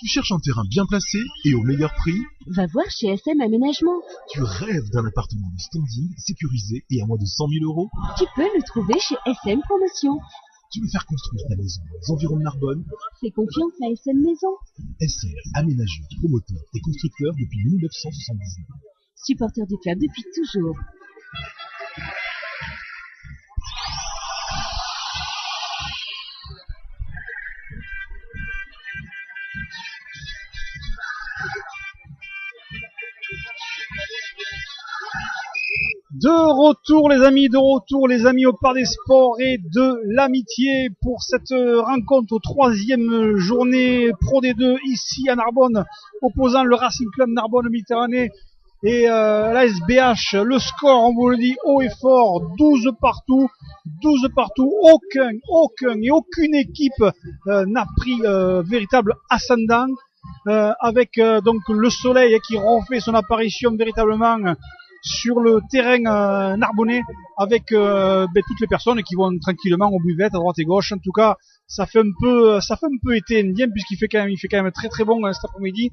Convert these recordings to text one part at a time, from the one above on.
Tu cherches un terrain bien placé et au meilleur prix? Va voir chez SM Aménagement. Tu rêves d'un appartement de standing, sécurisé et à moins de 100 000 euros? Tu peux le trouver chez SM Promotion. Tu veux faire construire ta maison aux environs de Narbonne? Fais confiance à SM Maison. SR, aménageur, promoteur et constructeur depuis 1979. Supporter du club depuis toujours. De retour les amis au Parc des Sports et de l'Amitié pour cette rencontre, troisième journée Pro D2 ici à Narbonne, opposant le Racing Club Narbonne Méditerranée et la SBH. Le score, on vous le dit haut et fort, 12 partout, aucune équipe n'a pris véritable ascendant, avec donc le soleil qui refait son apparition véritablement sur le terrain narbonnais, avec toutes les personnes qui vont tranquillement aux buvettes à droite et gauche. En tout cas, ça fait un peu été indien, puisqu'il fait quand même très très bon cet après-midi.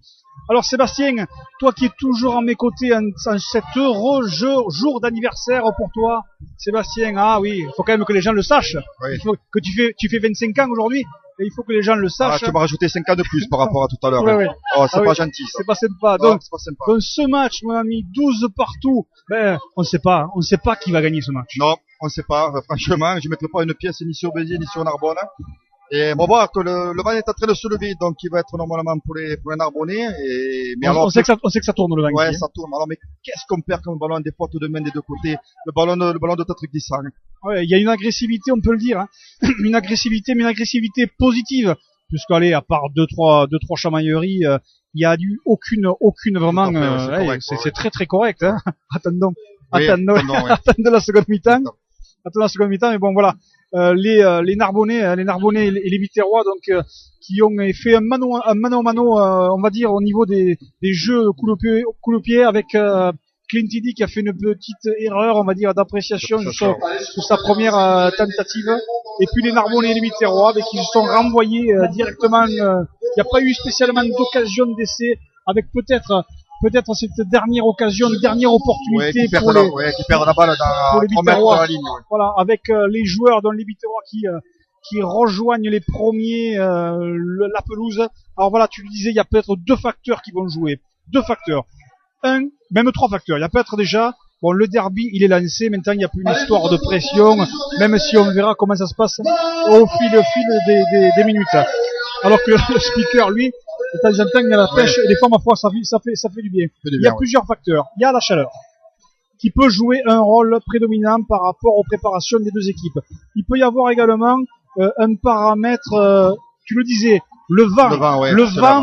Alors Sébastien, toi qui es toujours à mes côtés en cet heureux jour d'anniversaire pour toi, Sébastien, ah oui, il faut quand même que les gens le sachent. Oui. Il faut que tu fais 25 ans aujourd'hui. Et il faut que les gens le sachent. Ah, tu m'as rajouté 5 ans de plus par rapport à tout à l'heure. Ouais. Oh, c'est pas oui. gentil, ça. C'est pas sympa. Non, Donc, c'est pas sympa. dans ce match, mon ami, 12 partout. Ben, on sait pas qui va gagner ce match. Non, on sait pas. Franchement, je mettrai pas une pièce ni sur Béziers ni sur Narbonne. Et on va voir que le vent est en train de se lever, donc il va être normalement pour les Narbonnais. On sait que ça tourne le vent. Ouais, ici, ça tourne. Alors, mais qu'est-ce qu'on perd comme ballon des fautes de main des deux côtés? Le ballon de tête glissant. Ouais, il y a une agressivité, on peut le dire, hein. Une agressivité positive. Puisqu'allez, à part deux, trois chamailleries, il y a aucune vraiment, c'est très très correct, hein. Attendons la seconde mi-temps. Mais bon, voilà. Les Narbonnais et les Biterrois, donc, qui ont fait un mano à mano, on va dire, au niveau des jeux coup de pied avec, Clint Eddy qui a fait une petite erreur, on va dire, d'appréciation sur sa première tentative. Et puis les Narbonnais et les Biterrois, qui se sont renvoyés directement. Il n'y a pas eu spécialement d'occasion d'essai, avec peut-être cette dernière opportunité qui perdent la balle pour les dans Biterrois. la ligne. Ouais. Voilà, avec les joueurs dont les Biterrois qui rejoignent les premiers la pelouse. Alors voilà, tu le disais, il y a peut-être deux facteurs qui vont jouer. Même trois facteurs. Il y a peut-être déjà, bon, le derby, il est lancé. Maintenant, il n'y a plus une histoire de pression, même si on verra comment ça se passe au fil des minutes. Alors que le speaker, lui, de temps en temps, il y a la pêche, et des fois, ma foi, ça fait du bien. Il y a plusieurs facteurs. Il y a la chaleur, qui peut jouer un rôle prédominant par rapport aux préparations des deux équipes. Il peut y avoir également un paramètre, tu le disais, le vent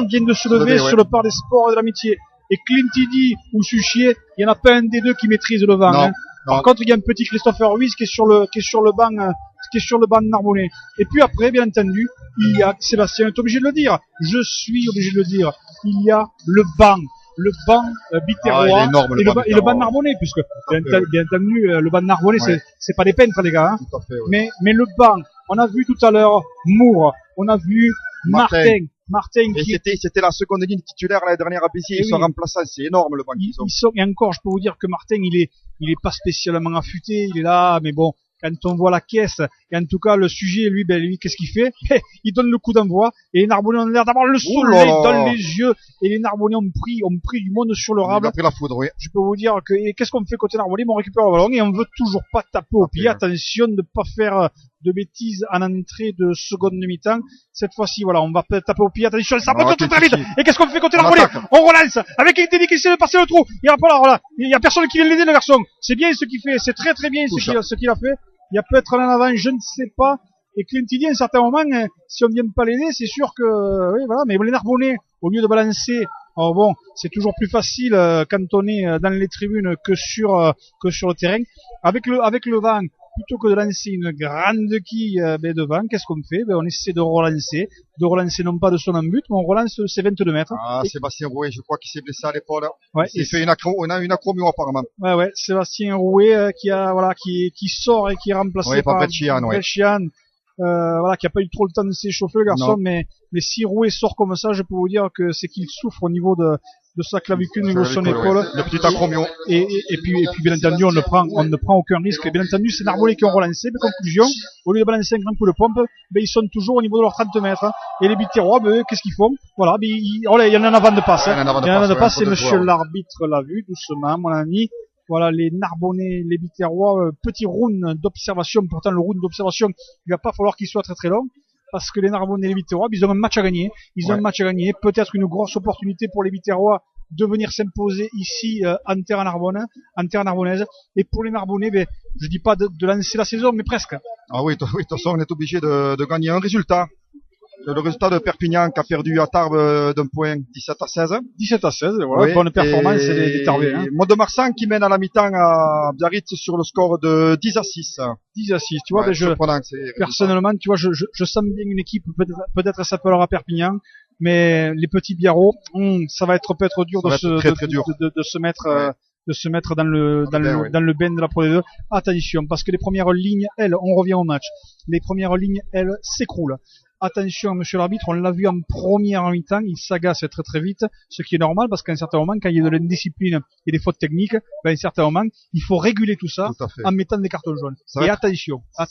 vient de se lever sur le Parc des Sports et de l'Amitié. Et Clint Eddy ou Suchier, il n'y en a pas un des deux qui maîtrise le vent. Non. Par contre, il y a un petit Christopher Ruiz qui est sur le banc narbonnais. Et puis après, bien entendu, il y a, Sébastien est obligé de le dire, je suis obligé de le dire, il y a le banc Biterrois et le banc narbonnais, puisque bien entendu le banc narbonnais c'est pas des peintres les gars, hein. Tout à fait, ouais. Mais le banc, on a vu tout à l'heure Moore, on a vu Martin qui c'était la seconde ligne titulaire l'année dernière à Béziers. Ils sont remplaçants, c'est énorme le banc qu'ils ont. Et encore, je peux vous dire que Martin, il est pas spécialement affûté, il est là, mais bon, quand on voit la caisse, et en tout cas le sujet, lui, qu'est-ce qu'il fait? Il donne le coup d'envoi, et les Narbonnais ont l'air d'avoir le soleil dans les yeux, et les Narbonnais ont pris du monde sur le rable. Il a pris la foudre, oui. Je peux vous dire que, et qu'est-ce qu'on fait côté Narbonnais? On récupère le ballon, et on veut toujours pas taper au pied. Attention de pas faire de bêtises en entrée de seconde mi-temps. Cette fois-ci, voilà, on va peut-être taper au pied. Attention, ça monte très vite. Et qu'est-ce qu'on fait côté Narbonnais? On relance avec un Teddy qui essaie de passer le trou. Il y a pas là, voilà. Il y a personne qui vient l'aider, le garçon. C'est bien ce qu'il fait. C'est très très bien ce qu'il a fait. Il y a peut-être un en avant, je ne sais pas. Et Clint Eddy, à un certain moment, si on vient pas l'aider, c'est sûr que, oui, voilà. Mais les Narbonnais, au lieu de balancer, alors bon, c'est toujours plus facile quand on est dans les tribunes que sur le terrain. Avec le vent, plutôt que de lancer une grande quille devant, qu'est-ce qu'on fait? On essaie de relancer non pas de son en but, mais on relance ses 22 mètres. Ah, Sébastien Rouet, je crois qu'il s'est blessé à l'épaule. Ouais. Il fait une acromio apparemment. Ouais, Sébastien Rouet qui sort et qui est remplacé par Brescian. voilà, qui a pas eu trop le temps de s'échauffer, le garçon, mais si Rouet sort comme ça, je peux vous dire que c'est qu'il souffre au niveau de sa clavicule, au niveau de son épaule. Le petit acromion. Et puis, bien entendu, on ne prend aucun risque. Et bien entendu, c'est Narbonnais qui ont relancé. Mais conclusion, au lieu de balancer un grand coup de pompe, ben, ils sont toujours au niveau de leurs 30 mètres. Hein. Et les Biterrois, ben, qu'est-ce qu'ils font? Voilà, ben, il y en a un avant de passe. Hein. Il y en a un avant de passe, et monsieur l'arbitre l'a vu, doucement, mon ami. Voilà, les Narbonnais, les Biterrois, petit round d'observation. Pourtant, le round d'observation, il va pas falloir qu'il soit très très long. Parce que les Narbonnais et les Biterrois, ils ont un match à gagner. Ils ont un match à gagner. Peut-être une grosse opportunité pour les Biterrois de venir s'imposer ici en terre narbonnaise. Et pour les Narbonnais, ben, je dis pas de lancer la saison, mais presque. Ah oui, de toute façon, on est obligé de gagner un résultat. Le résultat de Perpignan qui a perdu à Tarbes d'un point 17-16. 17-16, voilà, bonne performance des Tarbais. Hein. Mont-de-Marsan qui mène à la mi-temps à Biarritz sur le score de 10-6. 10-6, tu vois, personnellement, tu vois, je sens bien une équipe, peut-être ça peut leur à Perpignan, mais les petits Biarros, ça va être peut-être dur de se mettre dans le bain de la Pro D2. Attention, parce que les premières lignes, elles, on revient au match. Les premières lignes, elles, s'écroulent. Attention, monsieur l'arbitre, on l'a vu en première mi-temps, il s'agace très très vite, ce qui est normal parce qu'à un certain moment, quand il y a de l'indiscipline et des fautes techniques, ben, à un certain moment, il faut réguler tout ça en mettant des cartons jaunes. Et attention. Ça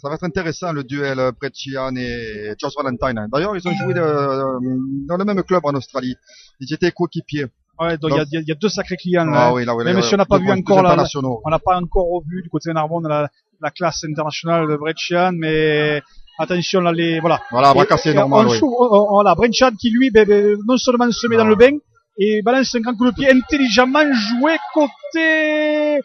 va être intéressant le duel Brescian et Josh Valentine. D'ailleurs, ils ont joué dans le même club en Australie. Ils étaient coéquipiers. Ouais, donc il y a deux sacrés clients là. Même si on n'a pas vu encore on n'a pas encore revu du côté de Narbonne la classe internationale de Brescian, mais attention là Voilà, bracasser normal. Voilà, Brescian qui lui non seulement se met dans le bain et balance un grand coup de pied intelligemment joué côté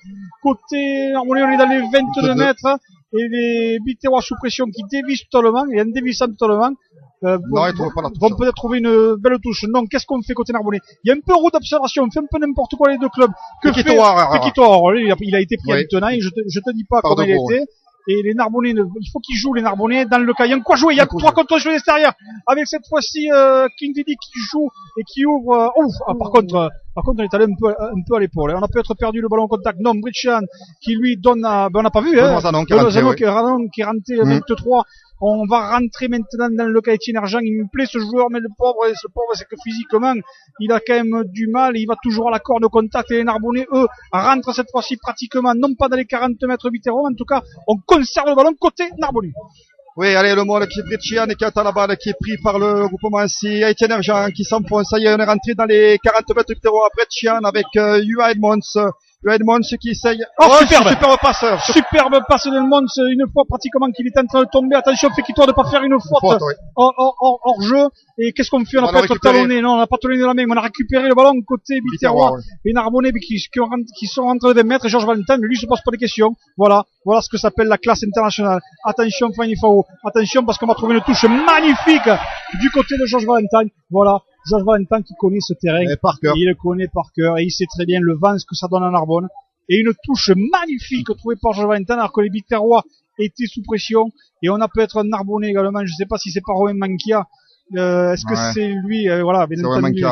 Narbonnais, on est dans les 22 mètres et les Biterrois sous pression qui dévissent totalement et en dévissant totalement vont peut-être trouver une belle touche. Non, qu'est-ce qu'on fait côté Narbonnais? Il y a un peu route d'observation, on fait un peu n'importe quoi les deux clubs. Que fait Pequitoir? Il a été pris en tenant et je te dis pas comment il a été. Et les Narbonnais, il faut qu'ils jouent les Narbonnais dans le cas. Il y a quoi jouer? Il y a 3 contre 1 sur l'extérieur. Avec cette fois-ci, King Didi qui joue et qui ouvre, par contre, on est allé un peu à l'épaule. On a peut-être perdu le ballon au contact. Non, Brescian, qui lui donne on n'a pas vu, hein. Zanon qui est rentré 23. On va rentrer maintenant dans le cas Etienne Argent. Il me plaît ce joueur, mais le pauvre, c'est que physiquement, il a quand même du mal. Il va toujours à la corde au contact. Et les Narbonnais, eux, rentrent cette fois-ci pratiquement, non pas dans les 40 mètres Biterrois, en tout cas, on conserve le ballon côté Narbonnais. Oui, allez, le mot qui est Brescian et qui attend la balle, qui est pris par le groupement. C'est Etienne Argent qui s'enfonce. Ça y est, on est rentré dans les 40 mètres Biterrois. Brescian avec Juha Edmonds. Edmonds qui essaye. Superbe passe de Edmonds, une fois pratiquement qu'il est en train de tomber. Attention, Pequitoir de pas faire une faute hors jeu. Et qu'est-ce qu'on fait? On a peut-être talonné. Non, on n'a pas talonné la main, mais on a récupéré le ballon côté Biterrois. Et Narbonnais qui sont rentrés de 20 mètres. Et Georges Valentin, lui, se pose pas de questions. Voilà ce que s'appelle la classe internationale. Attention, Fanny Fao. Attention, parce qu'on va trouver une touche magnifique du côté de Georges Valentin. Voilà. Georges Valentin qui connaît ce terrain, il le connaît par cœur et il sait très bien le vent, ce que ça donne à Narbonne. Et une touche magnifique trouvée par Georges Valentin alors que les Biterrois étaient sous pression. Et on a peut-être un Narbonnais également, je ne sais pas si c'est pas Romain Manquia. Est-ce que c'est lui, bien entendu,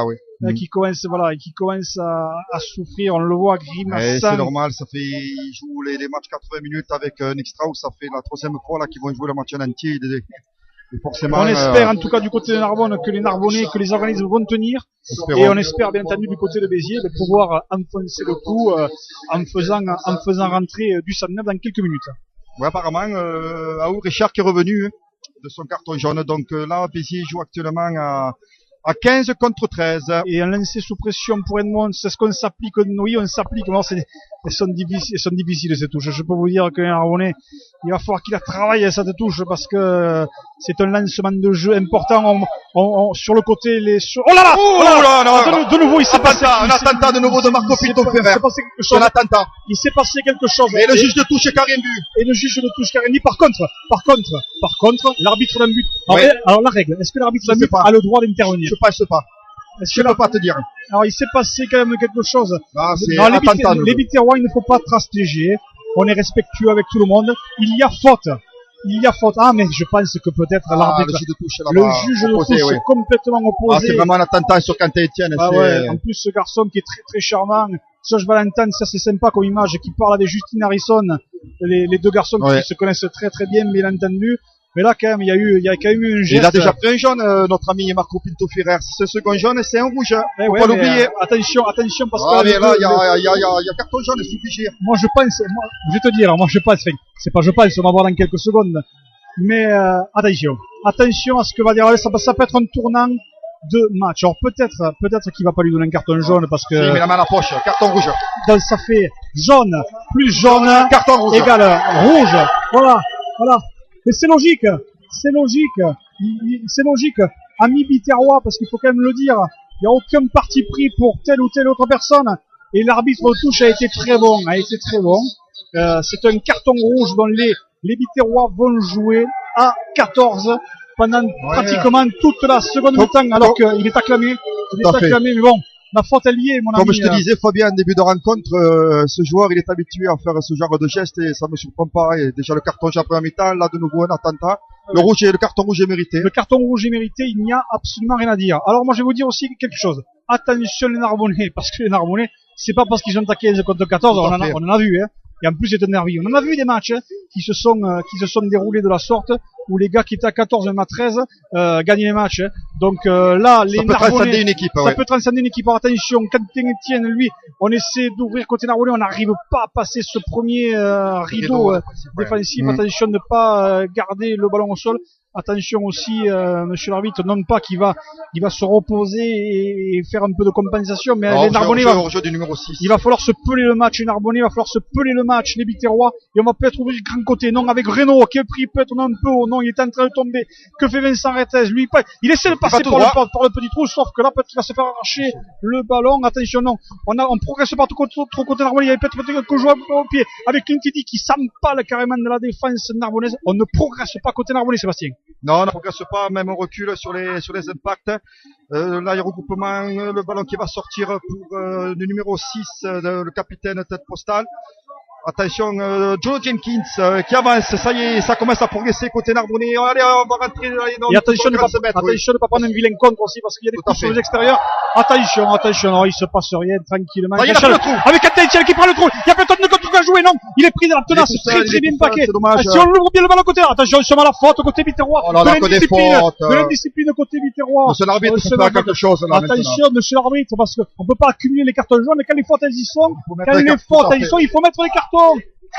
qui commence à souffrir, on le voit grimaçant. C'est normal, il joue les matchs 80 minutes avec un extra où ça fait la 3e fois là qu'ils vont jouer le match en entier. Et forcément, on espère en tout cas du côté de Narbonne que les Narbonnais, que les organismes vont tenir. Et on espère bien entendu du côté de Béziers de pouvoir enfoncer le coup en faisant rentrer du 109 dans quelques minutes. Ouais, apparemment, Aour Richard qui est revenu de son carton jaune. Donc là, Béziers joue actuellement à 15 contre 13. Et un lancer sous pression pour Edmond, c'est ce qu'on s'applique? Oui, on s'applique. Elles sont difficiles ces touches. Je peux vous dire que Narbonnais, il va falloir qu'il travaille cette touche parce que c'est un lancement de jeu important. Sur le côté, oh là là! De nouveau, il s'est passé un attentat de nouveau de Marco Pinto Ferrer. Un attentat. Il s'est passé quelque chose. Et le juge de touche qui a rien vu. Et le juge de touche qui a rien dit. Par contre, l'arbitre d'un but. Alors la règle, est-ce que l'arbitre d'un but a le droit d'intervenir? Je pense pas. Je ne peux pas te dire. Alors il s'est passé quand même quelque chose. Les Biterrois, il ne faut pas trastiger. On est respectueux avec tout le monde. Il y a faute. Ah, mais je pense que peut-être l'arbitre, le juge de touche est complètement opposé. C'est vraiment un attentat sur Quentin Etienne. En plus, ce garçon qui est très très charmant, Georges Valentin, ça c'est sympa comme image, qui parle avec Justine Harrison, les deux garçons qui se connaissent très très bien, bien entendu. Mais là, quand même, il y a quand même eu un geste. Il a déjà pris un jaune, notre ami Marco Pinto Ferrer. Ce second jaune, c'est un rouge. Eh Faut ouais, pas mais, l'oublier. attention, parce Ah, que mais là, il y a carton jaune, c'est obligé. moi, je pense, je vais te dire, moi, je pense, c'est pas je pense, on va voir dans quelques secondes. Mais, attention à ce que va dire, ça peut être un tournant de match. Alors, peut-être qu'il va pas lui donner un carton jaune parce que. Il met la main à la poche, carton rouge. Donc, ça fait jaune, plus jaune, Carton rouge. égale rouge. Voilà. Et c'est logique. Ami Biterrois, parce qu'il faut quand même le dire, il n'y a aucun parti pris pour telle ou telle autre personne. Et l'arbitre aux touches a été très bon. C'est un carton rouge dont les Biterrois vont jouer à 14 pendant pratiquement toute la seconde mi-temps, alors qu'il est acclamé. Mais bon, la faute est liée, mon ami. Comme je te disais, Fabien, en début de rencontre, ce joueur, il est habitué à faire ce genre de gestes et ça me surprend pas. Et déjà le carton jaune après mi-temps, là de nouveau un attentat. Le carton rouge est mérité. Le carton rouge est mérité, il n'y a absolument rien à dire. Alors moi je vais vous dire aussi quelque chose. Attention les Narbonnais, parce que les Narbonnais, c'est pas parce qu'ils ont attaqué 15 contre 14, on en a vu, hein. Et en plus, c'est nerveux. On en a vu des matchs qui se sont déroulés de la sorte, où les gars qui étaient à 14, même à 13, gagnent les matchs. Donc là, les Narbonnais, ça peut transcender une équipe. Ça peut transcender une équipe. Alors, attention, Quentin-Etienne, lui, on essaie d'ouvrir côté Narbonnais, on n'arrive pas à passer ce premier rideau défensif. Attention de ne pas garder le ballon au sol. Attention aussi, monsieur l'arbitre, non pas qu'il va se reposer et faire un peu de compensation, mais les Narbonnais, il va falloir se peler le match, les Narbonnais, il va falloir se peler le match, les Biterrois, et on va peut-être ouvrir grand côté. Non, avec Renaud, qui est pris peut-être un peu haut, non, il est en train de tomber. Que fait Vincent Rettes? Lui, il essaie de passer par le petit trou, sauf que là, peut-être qu'il va se faire arracher le ballon. Attention, non. On progresse pas trop côté Narbonnais, il y avait peut-être que jouer au pied. Avec Clintidi qui s'empale carrément de la défense narbonnaise. On ne progresse pas côté Narbonnais, Sébastien. Non, on ne progresse pas, même on recule sur les impacts. Là, il y a regroupement, le ballon qui va sortir pour le numéro 6, le capitaine tête postale. Attention, Joe Jenkins qui avance, ça y est, ça commence à progresser côté Narbonnais. Allez, on va rentrer dans et attention de ne pas prendre un vilain contre aussi, parce qu'il y a des coups sur les extérieurs. Attention, non, il se passe rien, tranquillement. Avec Quentin-Etienne qui prend le trou, il y a personne de contre à jouer, non, il est pris de la tenace, très bien paquet. Si on l'ouvre bien le ballon côté là, attention, il se met à la faute côté Biterrois. De l'indiscipline côté Biterrois. Monsieur l'arbitre, il faut faire quelque chose là. Attention, monsieur l'arbitre, parce qu'on peut pas accumuler les cartons jaunes, mais quand les fautes elles y sont, il faut mettre les cartons.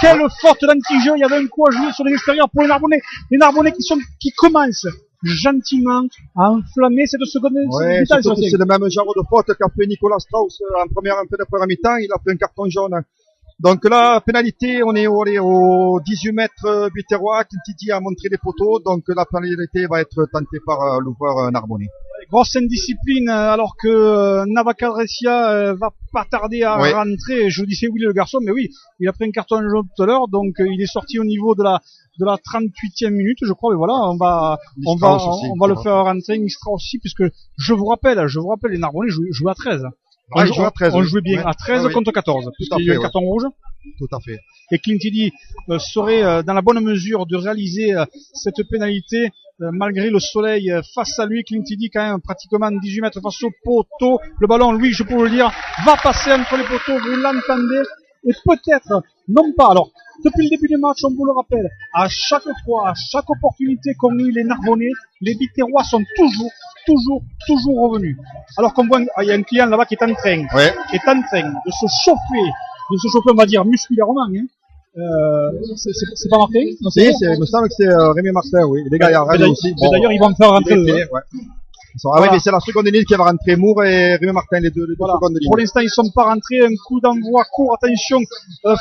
Quelle faute d'anti-jeu, il y avait un coup à jouer sur les extérieurs pour les Narbonnais. Les Narbonnais qui commencent gentiment à enflammer cette seconde mi-temps. C'est le même genre de faute qu'a fait Nicolas Strauss en première mi-temps, il a pris un carton jaune. Donc là, pénalité, on est au 18 mètres Biterrois, Quintidi a montré les poteaux, donc la pénalité va être tentée par l'ouvreur Narbonnais. Grosse indiscipline, alors que Navacadresia va pas tarder à rentrer. Je vous disais oui le garçon, mais oui, il a pris un carton jaune tout à l'heure, donc il est sorti au niveau de la 38e minute, je crois. Mais voilà, on va le faire rentrer. Mistra aussi, puisque je vous rappelle, les Narbonnais jouent à 13. On jouait bien à 13 contre 14, puisqu'il y a eu un carton rouge. Tout à fait. Et Clintidi serait dans la bonne mesure de réaliser cette pénalité malgré le soleil face à lui. Clintidi quand même pratiquement 18 mètres face au poteau. Le ballon, lui, je peux vous le dire, va passer entre les poteaux, vous l'entendez. Et peut-être, non pas, alors, depuis le début du match, on vous le rappelle, à chaque fois, à chaque opportunité qu'ont eu les Narbonnais, les Biterrois sont toujours revenus. Alors qu'on voit, il y a un client là-bas qui est en train de se chauffer, on va dire, musculairement, hein. C'est pas Martin? Non, il me semble que c'est Rémi Martin, oui. Les gars, il y a Rémi aussi. D'ailleurs, ils vont me faire rentrer oui, mais c'est la seconde ligne qui va rentrer, Moore et Rémi Martin, les deux secondes lignes. Pour l'instant, ils sont pas rentrés. Un coup d'envoi court, attention.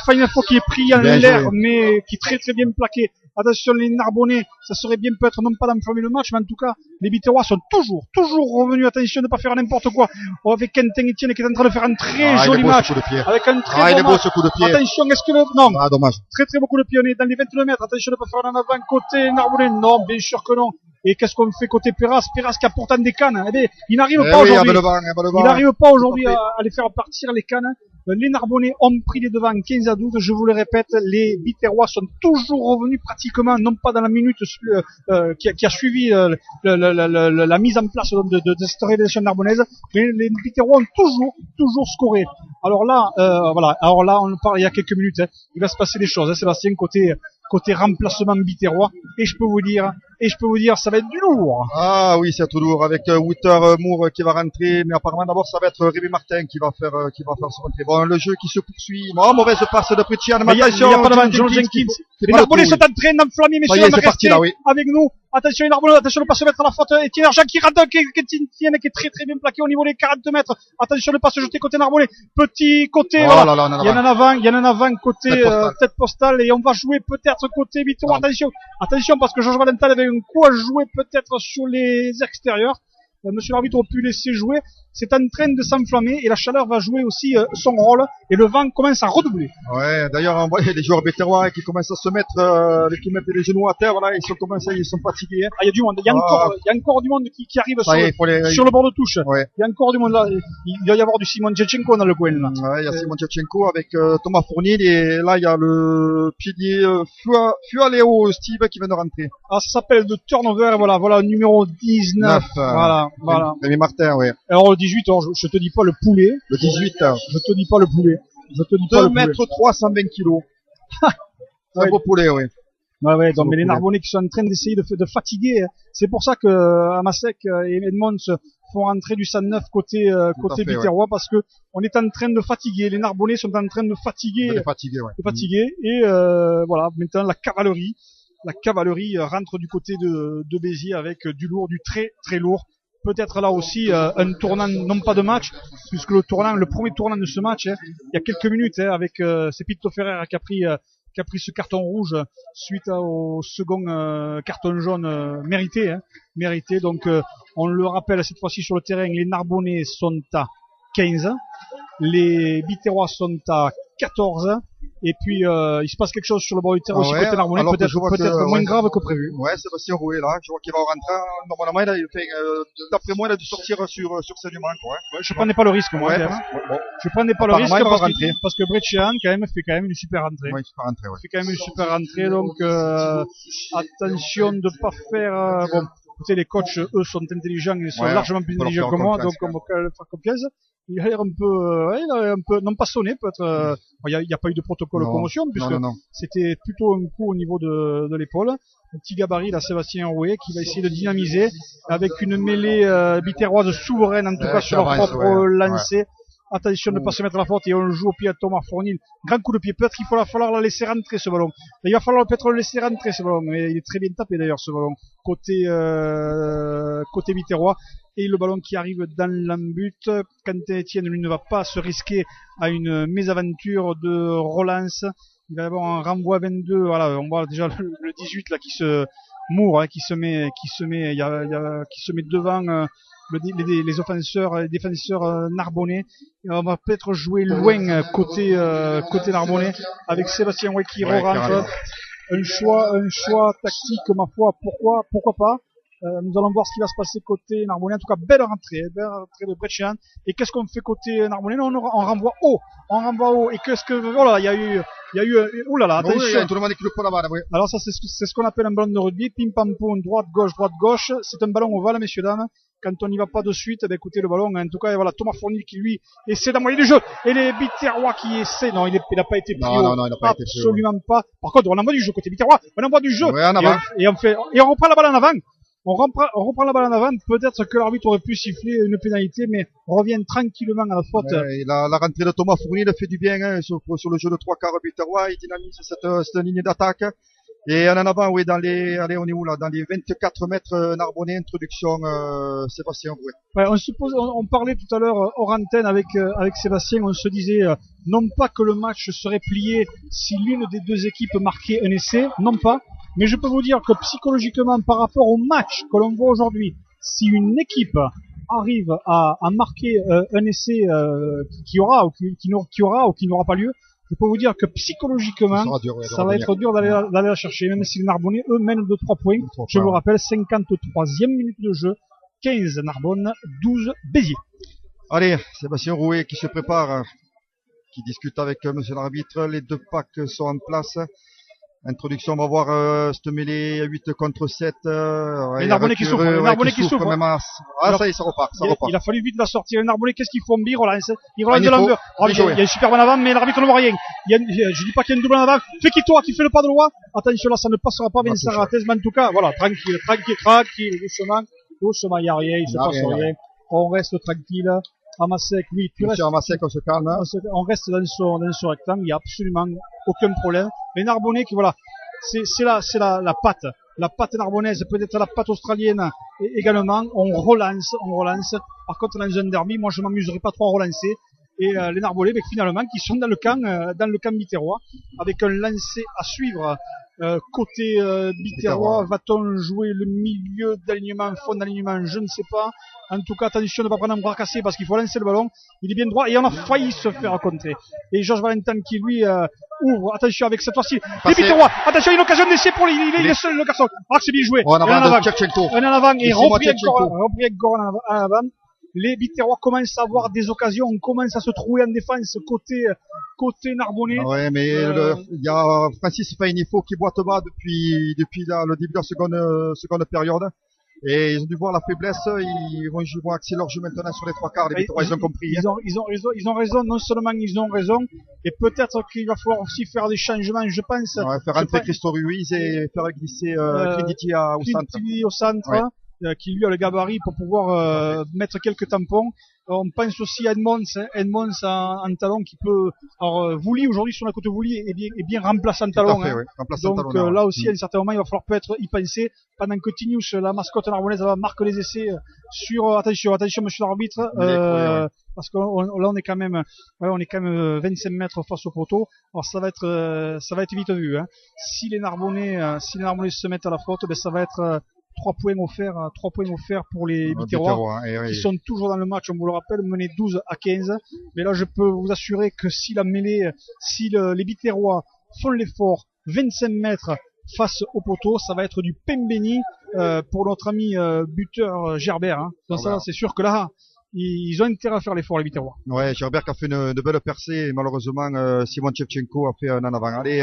Final Four qui est pris en l'air, mais qui est très très bien plaqué. Attention, les Narbonnais, ça serait bien peut-être non pas d'enflammer le match, mais en tout cas, les Biterrois sont toujours revenus. Attention de ne pas faire n'importe quoi. Avec Quentin-Etienne qui est en train de faire un très joli match. Avec un très il est beau ce coup de pied. Attention, est-ce que non. Dommage. Très beau coup de pied. On est dans les 22 mètres. Attention de ne pas faire en avant côté Narbonnais. Non, bien sûr que non. Et qu'est-ce qu'on fait côté Perras qui a pourtant des cannes. Eh bien, il n'arrive pas aujourd'hui. Il n'arrive pas aujourd'hui à les faire partir les cannes. Les Narbonnais ont pris les devants 15 à 12. Je vous le répète, les Biterrois sont toujours revenus pratiquement, non pas dans la minute qui a suivi la mise en place de cette réalisation narbonnaise, mais les Biterrois ont toujours scoré. Alors là, on parle il y a quelques minutes. Il va se passer des choses, Sébastien, côté remplacement Biterrois. Et je peux vous dire Et je peux vous dire, ça va être du lourd. Ah oui, c'est tout lourd avec Wouter Moore qui va rentrer, mais apparemment d'abord ça va être Rémi Martin qui va faire son rentrée. Bon, le jeu qui se poursuit. Oh, mauvaise passe de Pritchian. Il y a pas de man, John Jenkins. Les Narbonnais sont en train d'enflammer, messieurs, c'est parti là, oui. avec nous. Attention les Narbonnais, attention de ne pas se mettre à la faute. Etienne Argent qui rate, qui est très très bien plaqué au niveau des 40 mètres. Attention de ne pas se jeter côté Narbonnais. Petit côté, oh voilà. là là, Il y en a un avant côté tête postale et on va jouer peut-être côté Vito. Attention parce que Georges Valentin avait un coup à jouer peut-être sur les extérieurs. Monsieur l'arbitre a pu laisser jouer. C'est en train de s'enflammer et la chaleur va jouer aussi son rôle et le vent commence à redoubler. Ouais, d'ailleurs on voit les joueurs béterrois qui commencent à se mettre, qui mettent les genoux à terre, voilà, ils sont fatigués. Ah, il y a du monde, il y a encore du monde qui arrive sur le bord de touche. Ouais. Il y a encore du monde là. Il doit y avoir du Simon Djechenko dans le coin là. Ouais, il y a Simon Djechenko avec Thomas Fournil et là il y a le pilier Fualeo Steve qui vient de rentrer. Ah, ça s'appelle de turnover, voilà, numéro 19. Voilà. Rémi Martin, ouais. Alors, le 18, alors, je te dis pas le poulet. Le 18. Je te dis pas le poulet. 2 mètres 300 kilos. C'est un beau poulet, oui. Ouais, donc, mais les Narbonnais qui sont en train d'essayer de fatiguer. C'est pour ça que Amasek et Edmonds font rentrer du 109 côté Biterrois, ouais. Parce que on est en train de fatiguer. Les Narbonnais sont en train de fatiguer. De fatiguer. Et voilà, maintenant la cavalerie rentre du côté de Béziers avec du lourd, du très très lourd. Peut-être là aussi un tournant, non pas de match, puisque le premier tournant de ce match, il y a quelques minutes, avec c'est Pito Ferrer qui a pris ce carton rouge suite au second carton jaune mérité. Donc on le rappelle cette fois-ci sur le terrain, les Narbonnais sont à 15, les Biterrois sont à 14. Et puis il se passe quelque chose sur le bord du terrain aussi côté Narbonnais, peut-être moins grave que prévu. Ouais, Sébastien Rouet là, je vois qu'il va rentrer. Normalement, d'après moi, il a dû sortir sur saignement, quoi. Ouais, je prenais pas le risque, moi. Bon. Je prenais pas le risque parce que Breccian fait quand même une super rentrée. Ouais, super rentrée, ouais. Il fait quand même une super rentrée, donc attention de pas faire. Bon, écoutez, les coachs, eux, sont intelligents, ils sont largement plus intelligents que moi, donc on va faire confiance. Il a l'air un peu, non pas sonné, peut-être. Il n'y a pas eu de protocole de commotion, puisque c'était plutôt un coup au niveau de l'épaule. Un petit gabarit, là, Sébastien Rouet, qui va essayer de dynamiser avec une mêlée biterroise souveraine, en tout cas sur leur propre lancé. Attention de ne pas se mettre à la faute et on joue au pied à Thomas Fournil. Grand coup de pied. Peut-être qu'il va falloir la laisser rentrer ce ballon. Il va falloir peut-être le laisser rentrer ce ballon. Mais il est très bien tapé d'ailleurs ce ballon. Côté Biterrois. Et le ballon qui arrive dans l'embut. Quentin Etienne, lui, ne va pas se risquer à une mésaventure de relance. Il va y avoir un renvoi 22. Voilà, on voit déjà le 18 là qui se moure, qui se met devant les offenseurs, les défenseurs narbonnais. Et on va peut-être jouer loin côté narbonnais avec Sébastien Oué qui rentre. Un choix tactique, ma foi, pourquoi pas. Nous allons voir ce qui va se passer côté narbonnais. En tout cas, belle rentrée de Breccian. Et qu'est-ce qu'on fait côté narbonnais? On renvoie haut. Et qu'est-ce que, voilà, il y a eu, oulala, attention. Tout le monde équipe pour la balle, oui. Alors ça, c'est ce qu'on appelle un ballon de rugby. Pim pam poum, droite, gauche. C'est un ballon ovale, messieurs, dames. Quand on n'y va pas de suite, écoutez le ballon. En tout cas, voilà, Thomas Fournil qui lui essaie d'envoyer du jeu. Et les Biterrois qui essaient. Non, il n'a pas été pris. Non, il n'a pas été pris. Absolument pas. Par contre, on envoie du jeu côté Biterrois. On envoie du jeu. Ouais, en avant. Et on reprend la balle en avant. On reprend la balle en avant. Peut-être que l'arbitre aurait pu siffler une pénalité, mais on revient tranquillement à la faute. La rentrée de Thomas Fournil fait du bien sur le jeu de 3 quarts Biterrois. Il dynamise cette ligne d'attaque. Et en avant, oui, on est où là? Dans les 24 mètres Narbonnais, introduction Sébastien Rouet. Ouais, on parlait tout à l'heure hors antenne avec Sébastien, on se disait non pas que le match serait plié si l'une des deux équipes marquait un essai, non pas, mais je peux vous dire que psychologiquement par rapport au match que l'on voit aujourd'hui, si une équipe arrive à marquer un essai qui aura ou qui n'aura pas lieu, je peux vous dire que psychologiquement, ça va être dur d'aller la chercher, même si les Narbonnais, eux, mènent de 3 points. Je vous rappelle, 53e minute de jeu, 15 Narbonne, 12 Béziers. Allez, Sébastien Rouet qui se prépare, qui discute avec monsieur l'arbitre. Les 2 packs sont en place. Introduction, on va voir cette mêlée 8 contre 7. Les Narbonnais qui souffrent, les Narbonnais qui souffrent. Même alors, ça y est, ça repart. Il a fallu vite la sortir. Les Narbonnais, qu'est-ce qu'ils font? Ils relancent de l'envers. Il y a une super bonne avant, mais l'arbitre ne voit rien. Je dis pas qu'il y a une double en avant. Fekito qui fait le pas de loi. Attention, là, ça ne passera pas Vincent Rates, mais en tout cas, voilà, tranquille, doucement, il n'y a rien, il se passe rien. On reste tranquille. Amasek, oui, tu restes. Amasek, on se calme. On reste dans son rectangle, il n'y a absolument aucun problème. Les Narbonnais qui, voilà, c'est la patte. La patte narbonnaise, peut-être la patte australienne également. On relance. Par contre, dans un derby, moi, je m'amuserai pas trop à relancer. Et les Narbonnais, finalement, qui sont dans le camp biterrois, avec un lancer à suivre. Côté biterrois, va-t-on jouer le milieu d'alignement, fond d'alignement? Je ne sais pas. En tout cas, attention de ne pas prendre un bras cassé parce qu'il faut lancer le ballon. Il est bien droit et on a failli se faire contrer. Et Georges Valentin qui lui ouvre. Attention avec cette fois-ci. Les biterrois. Attention, il y a une occasion d'essai pour lui. Il est seul le garçon. Ah, c'est bien joué. Un en avant. Et repris encore en avant. Les biterrois commencent à avoir des occasions, on commence à se trouver en défense côté narbonnais. Ouais, mais il y a Francis Painifo qui boite bas depuis le début de la seconde période. Et ils ont dû voir la faiblesse, ils vont axer leur jeu maintenant sur les trois quarts. Les biterrois, ils ont compris. Ils ont raison, non seulement ils ont raison, et peut-être qu'il va falloir aussi faire des changements, je pense. Ouais, faire entrer Christo Ruiz et faire glisser Crediti au centre. Ouais. Qui lui a le gabarit pour pouvoir mettre quelques tampons. On pense aussi à Edmonds en talon qui peut. Alors Vouli aujourd'hui sur la côte Vouli est bien remplaçant talon. Fait, hein. ouais. Donc là aussi à un certain moment il va falloir peut-être y penser pendant que Tinius, la mascotte narbonnaise, marque les essais sur attention monsieur l'arbitre parce que là on est quand même 25 mètres face au poteau. Alors ça va être vite vu. Hein. Si les Narbonnais se mettent à la faute, ben ça va être 3 points offerts pour les biterrois qui sont toujours dans le match, on vous le rappelle, menés 12-15. Mais là, je peux vous assurer que si les biterrois font l'effort 25 mètres face au poteau, ça va être du pembeni pour notre ami buteur Gerbert. Hein. Donc ça, c'est sûr que là, ils ont intérêt à faire l'effort, les biterrois. Ouais, Gerbert qui a fait une belle percée et malheureusement Simon Shevchenko a fait un en avant. Allez,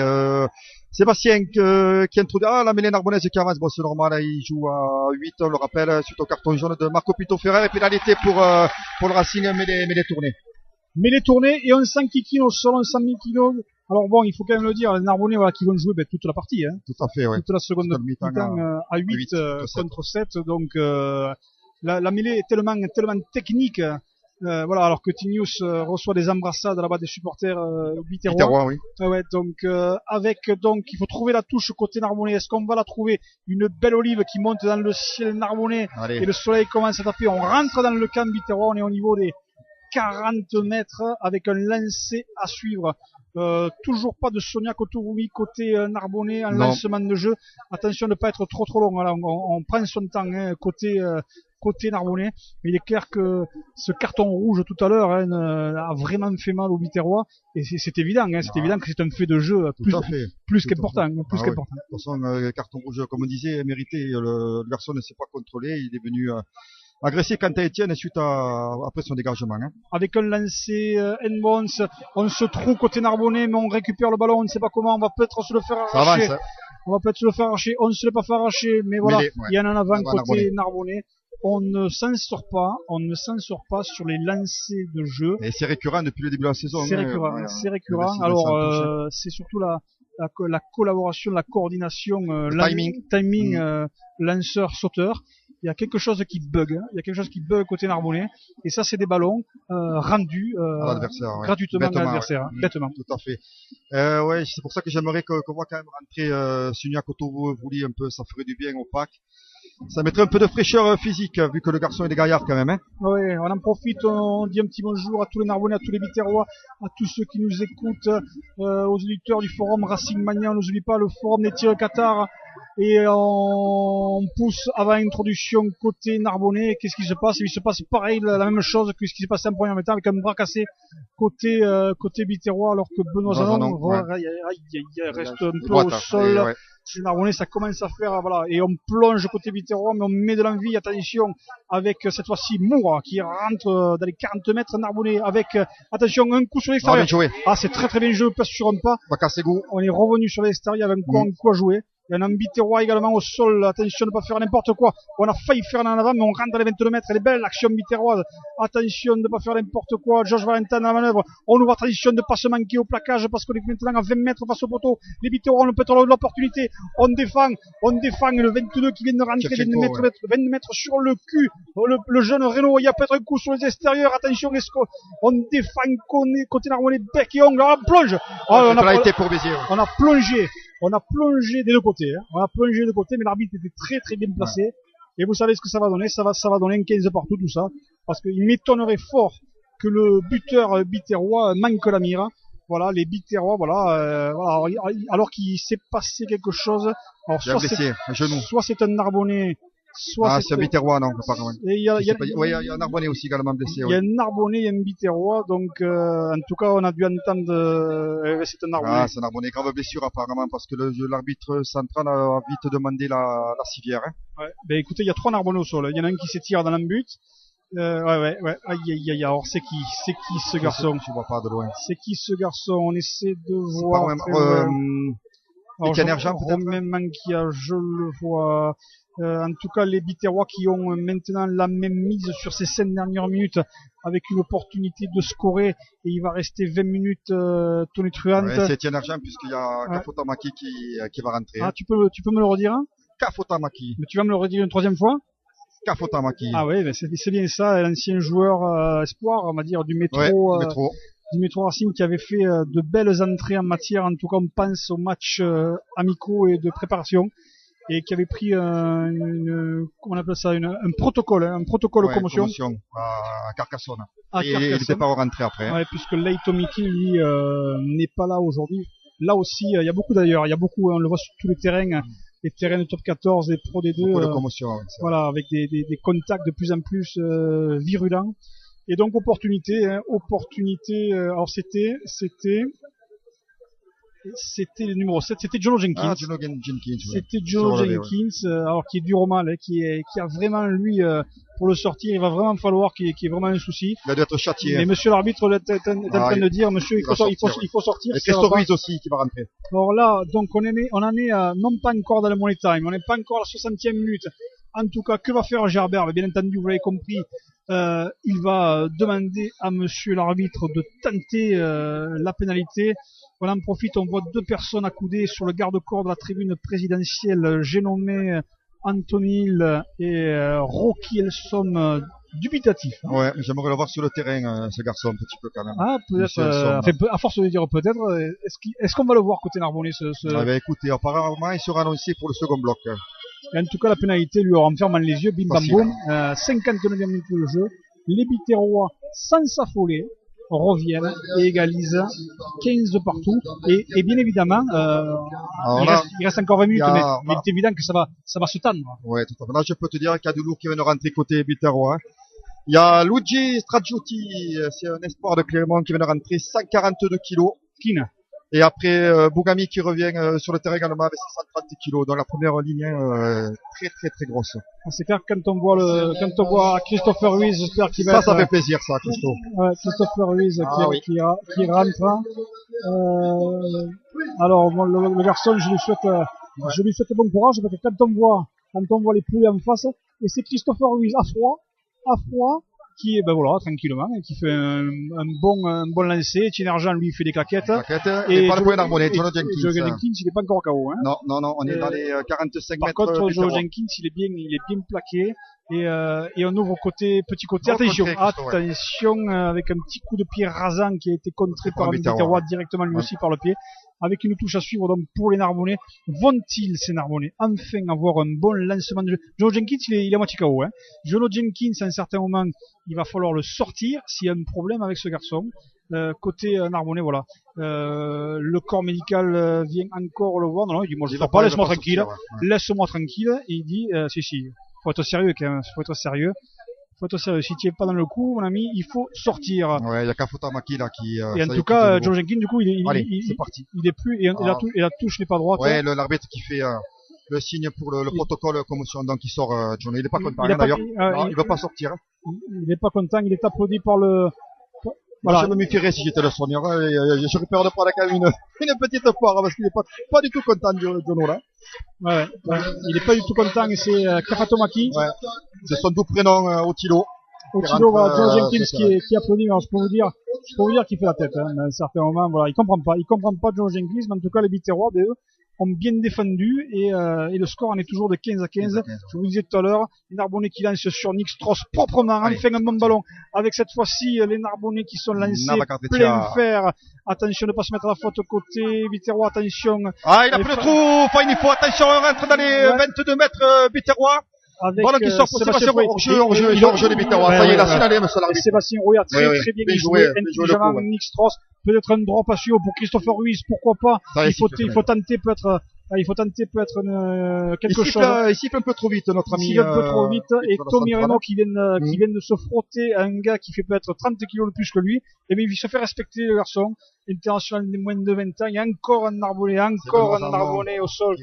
Sébastien qui introduit la mêlée narbonnaise qui avance. Bon, c'est normal, il joue à 8, on le rappelle, suite au carton jaune de Marco Pito Ferrer et pénalité pour le Racing, mêlée tournée. Mêlée tournée et on sent Kiki au sol, on sent Mikino. Alors bon, il faut quand même le dire, les Narbonnais qui vont jouer toute la partie. Hein. Tout à fait, ouais. Toute la seconde mi-temps à 8 contre 7. Donc la mêlée est tellement technique. Voilà, alors que Tinius reçoit des embrassades là-bas des supporters biterrois. Oui. Donc il faut trouver la touche côté narbonnais. Est-ce qu'on va la trouver? Une belle olive qui monte dans le ciel narbonnais. Allez. Et le soleil commence à taper. On rentre dans le camp biterrois. On est au niveau des 40 mètres avec un lancer à suivre. Toujours pas de Sonia Kotovoumi côté narbonnais en lancement de jeu. Attention de ne pas être trop long. Voilà, on prend son temps côté narbonnais. Mais il est clair que ce carton rouge tout à l'heure a vraiment fait mal aux biterrois. Et c'est évident. C'est évident que c'est un fait de jeu plus qu'important. De toute façon, carton rouge, comme on disait, mérité. Le garçon ne s'est pas contrôlé. Il est venu agressé Quentin Etienne suite après son dégagement. Hein. Avec un lancer Edmonds, on se trouve côté narbonnais, mais on récupère le ballon, on ne sait pas comment, on va peut-être se le faire arracher. On va peut-être se le faire arracher, on ne se l'est pas fait arracher, mais voilà, il y en a en avant côté narbonnais. On ne s'en sort pas sur les lancers de jeu. Et c'est récurrent depuis le début de la saison. C'est récurrent. Alors, c'est surtout la collaboration, la coordination, timing lanceur-sauteur. Il y a quelque chose qui bug. Il y a quelque chose qui bug côté narbonnais. Et ça, c'est des ballons rendus gratuitement à l'adversaire. Bêtement. Tout à fait. C'est pour ça que j'aimerais qu'on voit quand même rentrer Sunia Kotovouli un peu. Ça ferait du bien au pack. Ça mettrait un peu de fraîcheur physique, vu que le garçon il est gaillard quand même. Hein. Oui, on en profite, on dit un petit bonjour à tous les Narbonnais, à tous les Biterrois, à tous ceux qui nous écoutent, aux auditeurs du forum Racing Mania, on n'oublie pas le forum des Tirs Qatar, Et on pousse avant introduction côté Narbonnais. Qu'est-ce qui se passe? Il se passe pareil, la même chose que ce qui s'est passé en première mi-temps avec un bras cassé côté Biterrois, alors que Benoît Zanon reste un peu au sol. Ouais. Chez Narbonnais, ça commence à faire, voilà, et on plonge côté Biterrois, mais on met de l'envie, attention, avec cette fois-ci Moura qui rentre dans les 40 mètres. Narbonnais avec, attention, un coup sur l'extérieur. Ah, c'est très très bien joué, pas sur un pas. On est revenu sur l'extérieur avec un coup à jouer. Il y a un Biterrois également au sol. Attention de ne pas faire n'importe quoi. On a failli faire en avant, mais on rentre dans les 22 mètres. Elle est belle, l'action biterroise. Attention de ne pas faire n'importe quoi. Georges Valentin dans la manœuvre. On ouvre, attention de ne pas se manquer au plaquage parce qu'on est maintenant à 20 mètres face au poteau. Les Biterrois ont peut-être l'opportunité. On défend le 22 qui vient de rentrer 20 mètres sur le cul. Le jeune Renault, il y a peut-être un coup sur les extérieurs. Attention, on défend côté Narbonnais, bec et ongle. On plonge. On a plongé. On a plongé des deux côtés, hein. On a plongé des deux côtés, mais l'arbitre était très très bien placé. Ouais. Et vous savez ce que ça va donner, ça va donner un 15 partout, tout ça. Parce qu'il m'étonnerait fort que le buteur biterrois manque la mire. Voilà, les Biterrois, voilà, alors qu'il s'est passé quelque chose. Alors, soit c'est un Narbonnais, soit c'est un Biterrois, non, apparemment. Il y a un Narbonnais aussi également blessé. Il y a un Narbonnais et un Biterrois, donc en tout cas on a dû entendre c'est un Narbonnais. Ah, c'est un Narbonnais, grave blessure apparemment, parce que l'arbitre central a vite demandé la civière. Hein. Ouais, ben écoutez, il y a 3 Narbonnais au sol. Il y en a un qui s'étire dans l'embut. Ouais. Aïe. Alors c'est qui ce garçon? Je vois pas de loin. C'est qui ce garçon? On essaie de voir. Etienne Ergent, Romain Manquia, je le vois. En tout cas, les Biterrois qui ont maintenant la même mise sur ces 5 dernières minutes avec une opportunité de scorer, et il va rester 20 minutes tonitruantes. Ouais, c'est Etienne Ergent puisqu'il y a Kafotamaki qui va rentrer. Ah, tu peux me le redire, hein? Kafotamaki. Mais tu vas me le redire une 3e fois? Kafotamaki. Ah oui, c'est bien ça, l'ancien joueur espoir, on va dire, du métro. Ouais, du Métro Racing qui avait fait de belles entrées en matière, en tout cas on pense aux matchs amicaux et de préparation, et qui avait pris comment on appelle ça, un protocole commotion à Carcassonne. Et il n'était pas rentré après. Ouais, puisque Leito Miki, lui, n'est pas là aujourd'hui. Là aussi, il y a beaucoup, on le voit sur tous les terrains, les terrains de top 14, les Pro D2. Beaucoup de commotion, voilà, avec des contacts de plus en plus virulents. Et donc opportunité, alors c'était le numéro 7, c'était Jono Jenkins. Ah, Jono Jenkins. C'était Jono Jenkins, alors qui est dur au mal, hein, qui a vraiment, lui, pour le sortir, il va vraiment falloir qu'il y ait vraiment un souci. Il a dû être châtié. Mais monsieur l'arbitre est en train de dire, monsieur, il faut sortir. Et Christophe Ruiz aussi qui va rentrer. Alors là, donc on en est non pas encore dans le money time, on n'est pas encore à la 60e minute. En tout cas, que va faire Gerbert? Bien entendu, vous l'avez compris, il va demander à monsieur l'arbitre de tenter la pénalité. On en profite, on voit 2 personnes accoudées sur le garde-corps de la tribune présidentielle. J'ai nommé Anthony Hill et Rocky Elsom, dubitatif. Hein. Ouais, j'aimerais le voir sur le terrain, ce garçon, un petit peu quand même. Ah, peut-être, à force de dire peut-être, est-ce qu'on va le voir côté Narbonnais Ah ben écoutez, apparemment il sera annoncé pour le second bloc. Et en tout cas, la pénalité lui en fermant les yeux, bim bam boum, 59e minute de jeu. Les Biterrois, sans s'affoler, reviennent et égalisent 15 partout. Et bien évidemment, il reste encore 20 minutes, mais il est évident que ça va se tendre. Ouais, tout à fait. Là, je peux te dire qu'il y a du lourd qui vient de rentrer côté Biterrois. Il y a Luigi Stragiotti, c'est un espoir de Clermont qui vient de rentrer, 142 kilos. Et après, Bougami qui revient sur le terrain également avec 130 kilos. Donc la première ligne très très très grosse. C'est clair que quand on voit Christopher Ruiz, j'espère qu'il va ça fait plaisir ça, Christophe. Christopher Ruiz qui rentre. Alors bon, le garçon, je lui souhaite bon courage parce que quand on voit les poulets en face, et c'est Christopher Ruiz à froid, qui est, tranquillement, qui fait un bon lancer. Etienne Ergent, lui, fait des claquettes. Et pas le point Narbonnais, Jono Jenkins. Jono Jenkins, il est pas encore KO, hein. Non, on est dans les 45 mètres. Par contre, Jono Jenkins, il est bien plaqué. Et on ouvre petit côté. Attention, avec un petit coup de pied rasant qui a été contré par un Biterrois directement lui aussi par le pied. Avec une touche à suivre donc pour les Narbonnais. Vont-ils, ces Narbonnais, enfin avoir un bon lancement de jeu? Jono Jenkins, il est à moitié KO, hein. Jono Jenkins, à un certain moment, il va falloir le sortir s'il y a un problème avec ce garçon. côté Narbonnais, voilà. Le corps médical vient encore le voir. Non, il dit moi je sors pas, pas, laisse-moi tranquille, sortir, ouais. laisse-moi tranquille. Et il dit si, faut être sérieux quand même, faut être sérieux. Si tu es pas dans le coup, mon ami, il faut sortir. Ouais, il y a Kafutamaki là qui. Et en tout cas, Joe Jenkins, du coup, Allez, c'est parti. Il est plus, et la touche n'est pas droite. Ouais, l'arbitre qui fait le signe pour le protocole commotion, donc il sort, John. Il est pas content, d'ailleurs. Il veut pas sortir. Il est pas content, il est applaudi par le. Voilà. Moi, je me méfierais si j'étais le soigneur. J'aurais peur de prendre quand même une petite foire parce qu'il est pas du tout content, Jono là. Ouais, il est pas du tout content et c'est Kafatomaki. Ouais. C'est son doux prénom, Otilo. Otilo, voilà, Joe Jenkins qui applaudit. Alors je peux vous dire qu'il fait la tête, hein, à un certain moment. Voilà, il comprend pas Joe Jenkins, mais en tout cas les Biterrois, eux, ont bien défendu et le score en est toujours de 15-15. Je vous disais tout à l'heure, les Narbonnais qui lancent sur Nick Strauss proprement, enfin un bon ballon. Avec cette fois-ci les Narbonnais qui sont lancés plein fer. Attention de ne pas se mettre à la faute côté Biterrois, attention. Ah, il a pris le trou, il faut attention, on rentre dans les 22 mètres Biterrois. Ballon qui sort pour Sébastien hors-jeu les Biterrois. Ça y est, la signalé, monsieur l'arbitre. Sébastien Rouillard a très bien joué, intelligemment, Nick Strauss. Peut-être un drop à suivre pour Christopher Ruiz, pourquoi pas. Il faut tenter peut-être quelque chose. Il siffle un peu trop vite, notre ami. Il siffle un peu trop vite, et Tommy Reno qui vient de se frotter à un gars qui fait peut-être 30 kilos de plus que lui. Et bien, il se fait respecter, le garçon. International des moins de 20 ans. Il y a encore un Narbonnais au sol.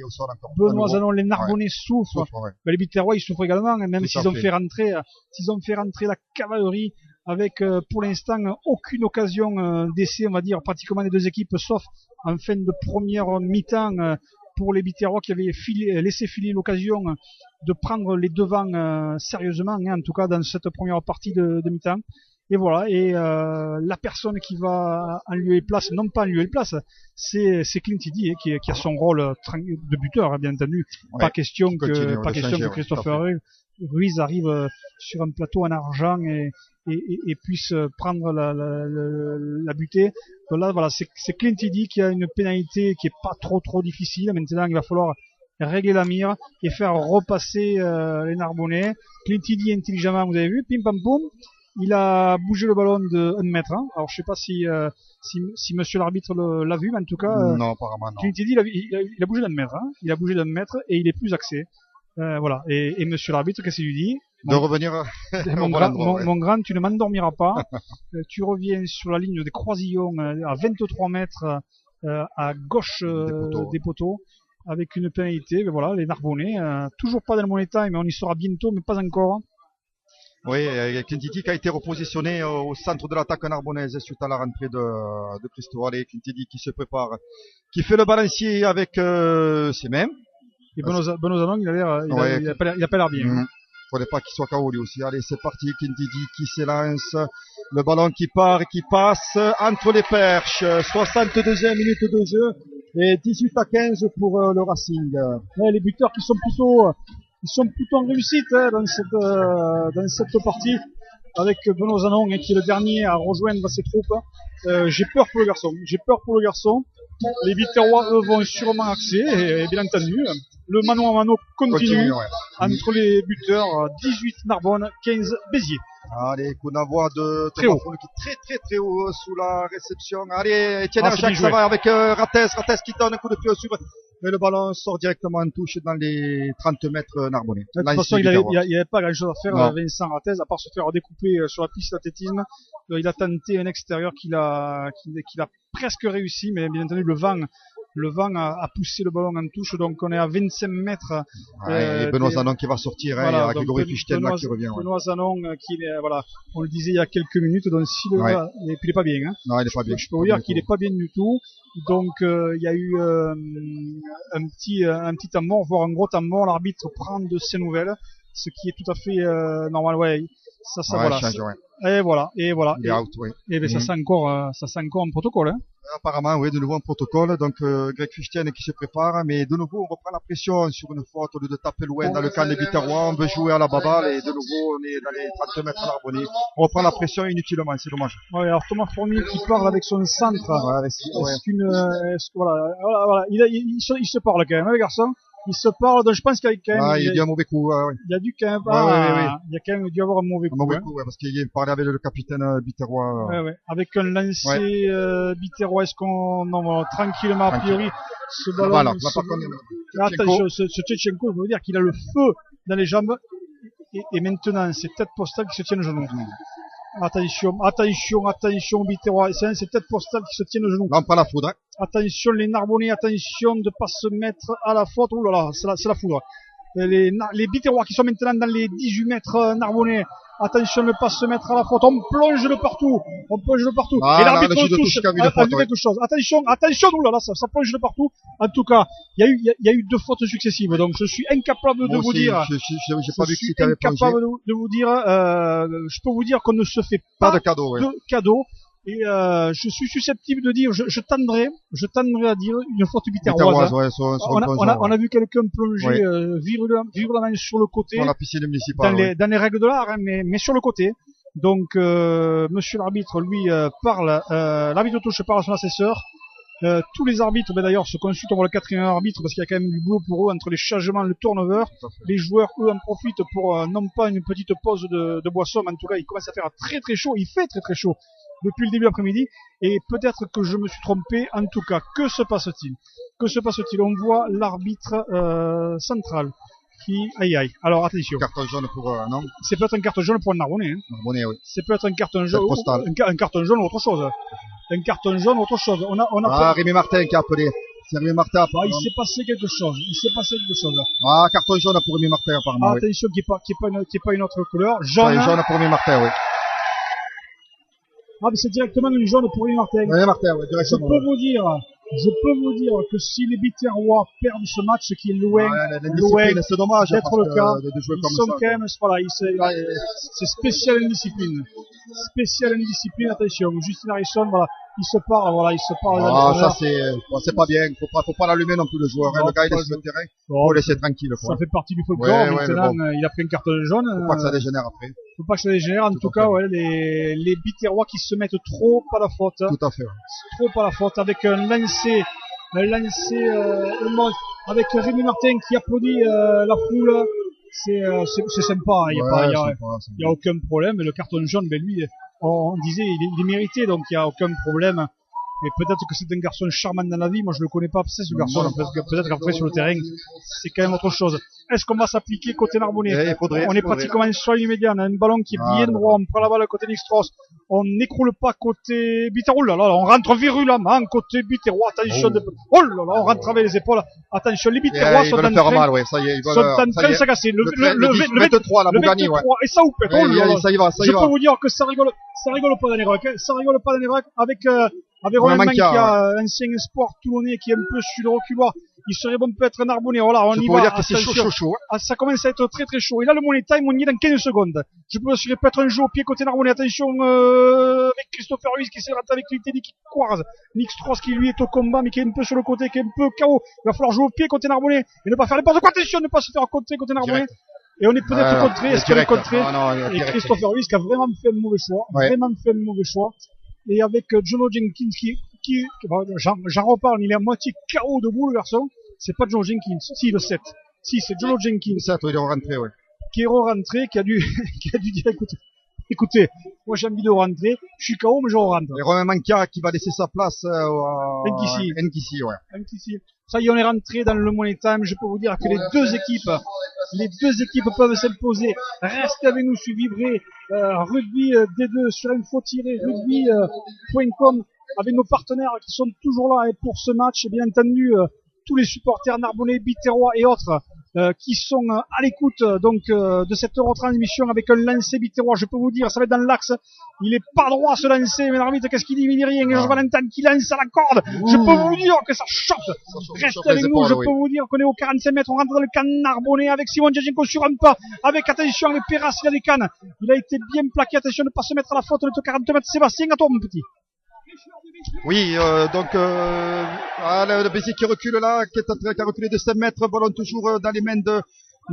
Benoît Zanon, les Narbonnais souffrent. Les Biterrois, ils souffrent également, même s'ils ont fait rentrer la cavalerie avec, pour l'instant, aucune occasion d'essai, on va dire, pratiquement les deux équipes, sauf en fin de première mi-temps, pour les Biterrois qui avaient laissé filer l'occasion de prendre les devants sérieusement, hein, en tout cas dans cette première partie de mi-temps. Et voilà, et la personne qui va en lieu et place, non pas en lieu et place, c'est Clint Eddy, hein, qui a son rôle de buteur, hein, bien entendu. Ouais, pas question que Christopher Ruiz arrive sur un plateau en argent et puisse prendre la butée. Donc là, voilà, c'est Clint Eddy qui a une pénalité qui est pas trop difficile. Maintenant, il va falloir régler la mire et faire repasser les Narbonnais. Clint Eddy intelligemment, vous avez vu, pim pam poum. Il a bougé le ballon de 1 mètre. Hein. Alors je sais pas si monsieur l'arbitre l'a vu, mais en tout cas, non, apparemment non. Clint Eddy, il a bougé d'1 mètre. Hein. Il a bougé d'1 mètre et il est plus axé. Voilà. Et monsieur l'arbitre, qu'est-ce qu'il lui dit? De revenir. Mon grand, tu ne m'endormiras pas. Tu reviens sur la ligne des croisillons à 23 mètres à gauche des poteaux. Avec une pénalité. Mais voilà, les Narbonnais, toujours pas dans le bon état, mais on y sera bientôt, mais pas encore. Oui, Clint Eddy qui a été repositionné au centre de l'attaque narbonnaise suite à la rentrée de Christo. Allez, Clint Eddy qui se prépare, qui fait le balancier avec ses mains. Et Benoît Zanon, il a pas l'air bien. Faudrait pas qu'il soit KO lui aussi. Allez, c'est parti, Clint Eddy qui s'élance. Le ballon qui part et qui passe entre les perches. 62e minute de jeu et 18-15 pour le Racing. Ouais, les buteurs qui sont plutôt en réussite, hein, dans cette partie, avec Benoît Zanon, hein, qui est le dernier à rejoindre ses troupes. J'ai peur pour le garçon. Les Biterrois, eux, vont sûrement axer, et bien entendu, le mano à mano continue entre les buteurs. 18 Narbonne, 15 Béziers. Allez, coup d'envoi de Thomas Fournier qui est très haut sous la réception. Allez, Etienne Herjac, ça va avec Rates qui donne un coup de pied au suivre. Mais le ballon sort directement en touche dans les 30 mètres narbonnais. De toute façon, il n'y avait pas grand chose à faire, Vincent Rates, à part se faire découper sur la piste d'athlétisme. Il a tenté un extérieur qu'il a presque réussi, mais bien entendu, le vent a poussé le ballon en touche, donc on est à 25 mètres. Et Benoît Zanon qui va sortir, voilà, il y a Grégory Fichtel qui revient. Benoît Zanon voilà, on le disait il y a quelques minutes, donc et puis il est pas bien. Hein. Non, il est pas bien. Je peux vous dire qu'il est pas bien du tout. Donc il y a eu un petit temps mort, voire un gros temps mort. L'arbitre prend de ses nouvelles, ce qui est tout à fait normal. Ouais, ça voilà. Et voilà. Il est out, oui. Et ben ça sent encore un protocole. Hein. Apparemment, oui, de nouveau un protocole. Donc Greg Fichtien qui se prépare, mais de nouveau on reprend la pression sur une faute au lieu de taper loin dans le camp des Biterrois. On veut jouer à la baballe et de nouveau on est dans les 30 mètres narbonnais. On reprend la pression inutilement, c'est dommage. Ouais, alors Thomas Fournier qui parle avec son centre. Voilà, il se parle quand même, hein, les garçons. Ils se parlent, donc je pense qu'il y a quand même, Ah, il y a eu un mauvais coup, ouais. il y a dû quand même, Ouais. il y a quand même dû avoir un mauvais Un coup, mauvais hein. coup, ouais, parce qu'il parlait avec le capitaine Biterrois. Ouais. Avec un lancer, Biterrois, est-ce qu'on, non, bon, tranquillement, a priori, ce ballon, Voilà, là, par contre, attention, ce Tchétchenko, je veux dire qu'il a le feu dans les jambes, et maintenant, c'est tête postale qui se tient le genou. Attention, Biterrois, c'est tête postale qui se tient le genou. là, on prend la foudre, hein. Attention les Narbonnais, attention de pas se mettre à la faute. Ouh là là, c'est la foudre. Les Biterrois qui sont maintenant dans les 18 mètres Narbonnais. Attention de ne pas se mettre à la faute. On plonge de partout. Ah, et l'arbitre touche a vu quelque chose. Attention, ouh là là, ça plonge de partout. En tout cas, il y a eu 2 fautes successives. Donc je suis incapable de vous dire. J'ai pas vu qui Je avait suis incapable de vous dire. Je peux vous dire qu'on ne se fait pas pas de cadeau, ouais. de cadeau. Et je suis susceptible de dire, je tendrai à dire une faute biterroise. Ouais, On a vu quelqu'un plonger violemment sur le côté, dans la piscine municipale. dans les règles de l'art, hein, mais sur le côté. Donc, monsieur l'arbitre, lui, parle, l'arbitre touche parle à son assesseur. Tous les arbitres, d'ailleurs, se consultent pour le 4e arbitre parce qu'il y a quand même du boulot pour eux entre les changements, le turnover. Les joueurs, eux, en profitent pour non pas une petite pause de boisson, mais en tout cas, il commence à faire très très chaud. Il fait très très chaud depuis le début de l'après-midi. Et peut-être que je me suis trompé. En tout cas, que se passe-t-il? On voit l'arbitre central qui... Aïe. Alors, attention. Carton jaune pour... non. C'est peut-être un carton jaune pour un Narbonnais. Hein. Narbonnais, oui. C'est peut-être un carton jaune. Un carton jaune ou autre chose. Rémi Martin qui a appelé. C'est Rémi Martin. Il s'est passé quelque chose. Ah, carton jaune pour Rémi Martin, apparemment. Attention, qui est pas une autre couleur. Jaune. Jaune pour Rémi Martin, oui. Ah, mais c'est directement une jaune pour Rémi Martin. Rémi Martin, oui, directement. Je peux vous dire que si les Biterrois perdent ce match, qui est loin c'est dommage d'être le cas, de jouer ils comme sont ça, quand même, voilà, c'est spécial indiscipline. Attention, Justin Harrison, voilà, il se parle. Ah, ça c'est pas bien. Faut pas l'allumer non plus le joueur. Le gars il est sur le terrain. Faut laisser tranquille, quoi. Ça fait partie du folklore. Maintenant, bon. il a pris un carton jaune. Faut pas que ça dégénère après. Faut pas que ça dégénère. En tout cas, ouais, les Biterrois qui se mettent trop à la faute. Tout à fait. Trop à la faute avec un lancé avec Rémi Martin qui applaudit la foule. C'est sympa. Il y a aucun problème. Le carton jaune, lui, on disait, il est mérité, donc il y a aucun problème. Mais peut-être que c'est un garçon charmant dans la vie. Moi, je le connais pas, c'est ce garçon. Peut-être qu'après, sur le terrain, c'est quand même autre chose. Est-ce qu'on va s'appliquer côté Narbonnais? On est pratiquement sur immédiat. On a un ballon qui est bien droit. On prend la balle côté Nixtros. On n'écroule pas côté Biterrois. Là, on rentre virulemment côté Biterrois. Attention. Oh là là, on rentre avec les épaules. Attention, les Biterrois sont en train de s'agacer. Le 23, là, pour gagner, ouais. Et ça ou pète. Ça y va. Je peux vous dire que ça rigole pas dans les rocks. Ça rigole pas dans les rocks avec Romain Mankia, ancien espoir toulonnais qui est un peu sur le reculoir. Il serait bon peut-être Narbonnais. Voilà, on y va. Dire que c'est chaud. Ah, ça commence à être très très chaud. Et là, le money time, on y est dans 15 secondes. Je peux assurer peut-être un jeu au pied côté Narbonnais. Attention, avec Christopher Ruiz qui s'est raté avec Teddy qui croise. Nick Strauss qui lui est au combat, mais qui est un peu sur le côté, qui est un peu KO. Il va falloir jouer au pied côté Narbonnais et ne pas faire n'importe quoi. Attention, ne pas se faire contrer côté Narbonnais. Et on est peut-être contré. Est-ce qu'on est contré? Et Christopher Ruiz qui a vraiment fait un mauvais choix. Et avec Jono Jenkins j'en reparle, il est à moitié KO debout, le garçon. C'est pas Jono Jenkins. Si, le 7. Si, c'est Jono Jenkins. Ça, il est rentré, ouais. Qui est rentré, qui a dû dire, écoutez, moi j'ai envie de rentrer, je suis KO, mais je rentre. Et Romain Mankia qui va laisser sa place à Nkissi, ouais. Ça y est, on est rentré dans le Money Time. Je peux vous dire que les deux équipes peuvent s'imposer. Restez avec nous sur Vibré, Rugby D2 sur info-rugby.com avec nos partenaires qui sont toujours là et pour ce match, et bien entendu, tous les supporters narbonnais, Biterrois et autres qui sont à l'écoute de cette retransmission avec un lancer Biterrois. Je peux vous dire, ça va être dans l'axe. Il est pas droit ce lancer, mais l'arbitre, qu'est-ce qu'il dit? Il dit rien. Et Georges Valentin qui lance à la corde. Je peux vous dire que ça chope. Restez avec nous. Je peux vous dire qu'on est au 45 mètres. On rentre dans le camp narbonnais avec Simon Djadjenko sur un pas. Avec attention, avec Perras, il a des cannes. Il a été bien plaqué. Attention de ne pas se mettre à la faute. Le 40 mètres. Sébastien, à toi, mon petit. Oui, le Béziers qui recule là, qui a reculé de 5 mètres, ballon toujours dans les mains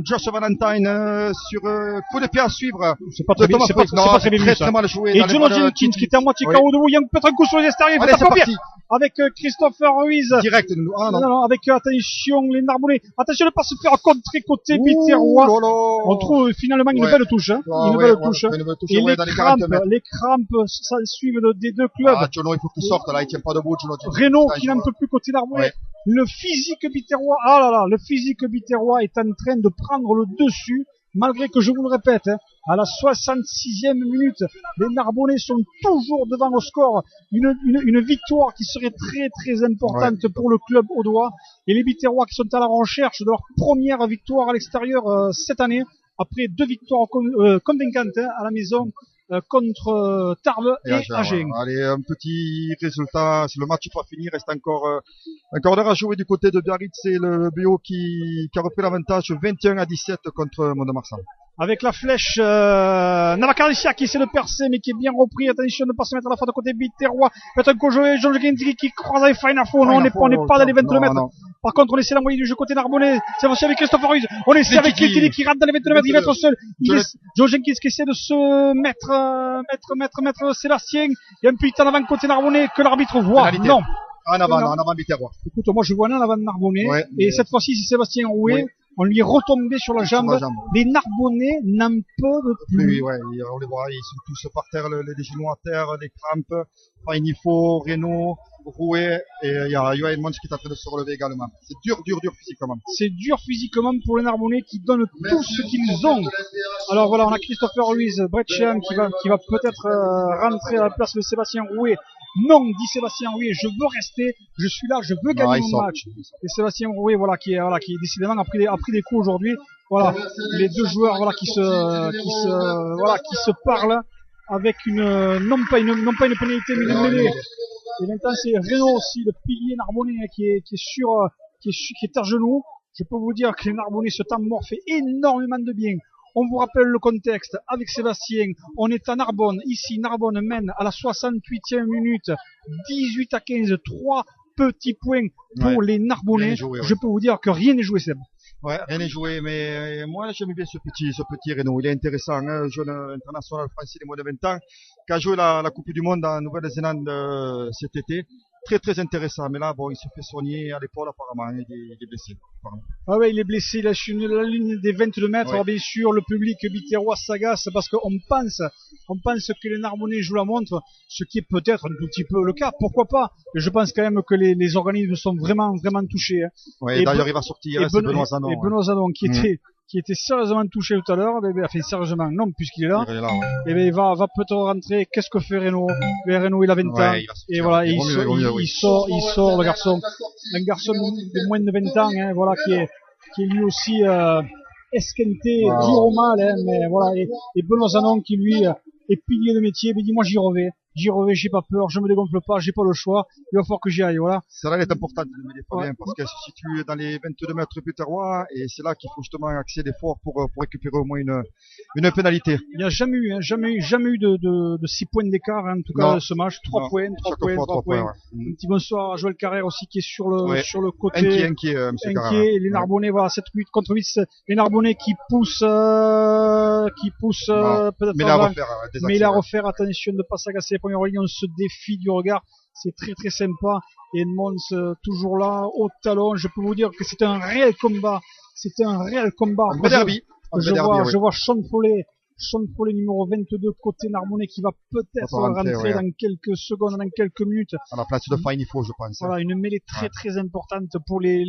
Josh Valentine sur coup de pied à suivre. C'est pas très bien, c'est pas très bien vu, ça. Très mal joué. Et Jono Jenkins qui était à moitié KO debout, il y a peut-être un coup sur les extérieurs, Allez, c'est parti. avec Christopher Ruiz. Direct. Ah, non. Avec attention les Narbonnais. Attention de ne pas se faire contrer côté Biterrois. On trouve finalement une belle touche. Une belle touche. Et les crampes ça suivent des deux clubs. Ah, Jono, il faut qu'il sorte là, il tient pas debout, Jono. Renault qui n'en peut plus côté Narbonnais. Ouais. Le physique Biterrois, le physique Biterrois est en train de prendre le dessus. Malgré que je vous le répète, à la 66e minute, les Narbonnais sont toujours devant au score. Une victoire qui serait très très importante pour le club audois. Et les Biterrois qui sont à la recherche de leur première victoire à l'extérieur cette année, après 2 victoires convaincantes à la maison contre Tarbes et Agen. Allez, un petit résultat, c'est le match pas fini, il reste encore d'heure à jouer du côté de Biarritz, c'est le BO qui a repris l'avantage 21-17 contre Mont-de-Marsan. Avec la flèche Navacardicia qui essaie de percer mais qui est bien repris. Attention de ne pas se mettre à la fois de côté Biterrois. Peut-être que Georges Gendry qui croise avec Fainafo. Non, on n'est pas dans les 22 mètres. Non. Par contre, on essaie d'envoyer du jeu côté Narbonnais. C'est aussi avec Christopher Ruiz. On essaie avec Kikili qui rate dans les 22 mètres. Il va être seul. Georges Jenkins qui essaie de se mettre Sébastien. Il y a un petit en avant côté Narbonnais que l'arbitre voit. Non. En avant Biterrois. Écoute, moi je vois en avant Narbonnais. Et cette fois-ci, c'est Sébastien Rouet. On lui est retombé sur la jambe. Les Narbonnais n'en peuvent plus. Oui, on les voit, ils sont tous par terre, les genoux à terre, les crampes. Fainifo, Renault, Rouet, et il y a Johan Mons qui est en train de se relever également. C'est dur physiquement. C'est dur physiquement pour les Narbonnais qui donnent tout ce qu'ils ont. Alors voilà, on a Christopher Ruiz, Bretchian qui va peut-être rentrer à la place de Sébastien Rouet. Non, dit Sébastien Rouet, je veux rester, je suis là, je veux gagner mon match. Et Sébastien Rouet, qui décidément a pris des coups aujourd'hui. Voilà, les deux joueurs, qui se parlent avec non pas une pénalité, mais une mêlée. Et maintenant, c'est Renault aussi, le pilier narbonnais, qui est à genoux. Je peux vous dire que les Narbonnais, ce temps mort fait énormément de bien. On vous rappelle le contexte avec Sébastien. On est à Narbonne. Ici, Narbonne mène à la 68e minute. 18-15. 3 petits points pour les Narbonnais. Je peux vous dire que rien n'est joué, Seb. Ouais, rien n'est joué, mais moi j'aime bien ce petit Renault. Il est intéressant, jeune international français de moins de 20 ans, qui a joué la Coupe du Monde en Nouvelle-Zélande cet été. Très très intéressant, mais là il se fait soigner à l'épaule apparemment, il est blessé. Ah ouais, il est blessé, il a sur la ligne des 22 mètres. Alors, bien sûr, le public biterrois s'agace parce qu'on pense que les Narbonnais jouent la montre, ce qui est peut-être un tout petit peu le cas, pourquoi pas. Mais je pense quand même que les organismes sont vraiment touchés. Ouais, d'ailleurs il va sortir, c'est Benoît Zanon. Et Benoît Zanon qui était sérieusement touché tout à l'heure, enfin sérieusement non puisqu'il est là, et il va peut-être rentrer. Qu'est-ce que fait Renault? Renault il a 20 ans, et voilà, il sort le garçon, un garçon de moins de 20 ans, qui est lui aussi esquinté, dur au mal, mais voilà, et Benoît Zanon qui lui est pilier de métier, mais dit moi j'y reviens, j'ai pas peur, je me dégonfle pas, j'ai pas le choix, il va falloir que j'y aille, voilà. C'est là qu'elle est importante de me dire bien, parce qu'elle se situe dans les 22 mètres biterrois, et c'est là qu'il faut justement axer l'effort pour récupérer au moins une pénalité. Il n'y a jamais eu de 6 points d'écart, en tout cas, de ce match. 3 points. Un petit bonsoir à Joël Carrère aussi, qui est sur le côté. Inquiet, monsieur Carrère. Et les Narbonnais, 7 8 contre 8, les Narbonnais qui poussent, peut-être. Mais il a refaire, attention de ne pas s'agacer. Les premières lignes, on se défie du regard. C'est très très sympa. Et Edmonds toujours là, au talon. Je peux vous dire que c'était un réel combat. Je vois Sean Follet numéro 22 côté Narbonnais qui va peut-être rentrer dans quelques secondes, dans quelques minutes. À la place de Fainifo, je pense. Voilà, une mêlée très importante pour les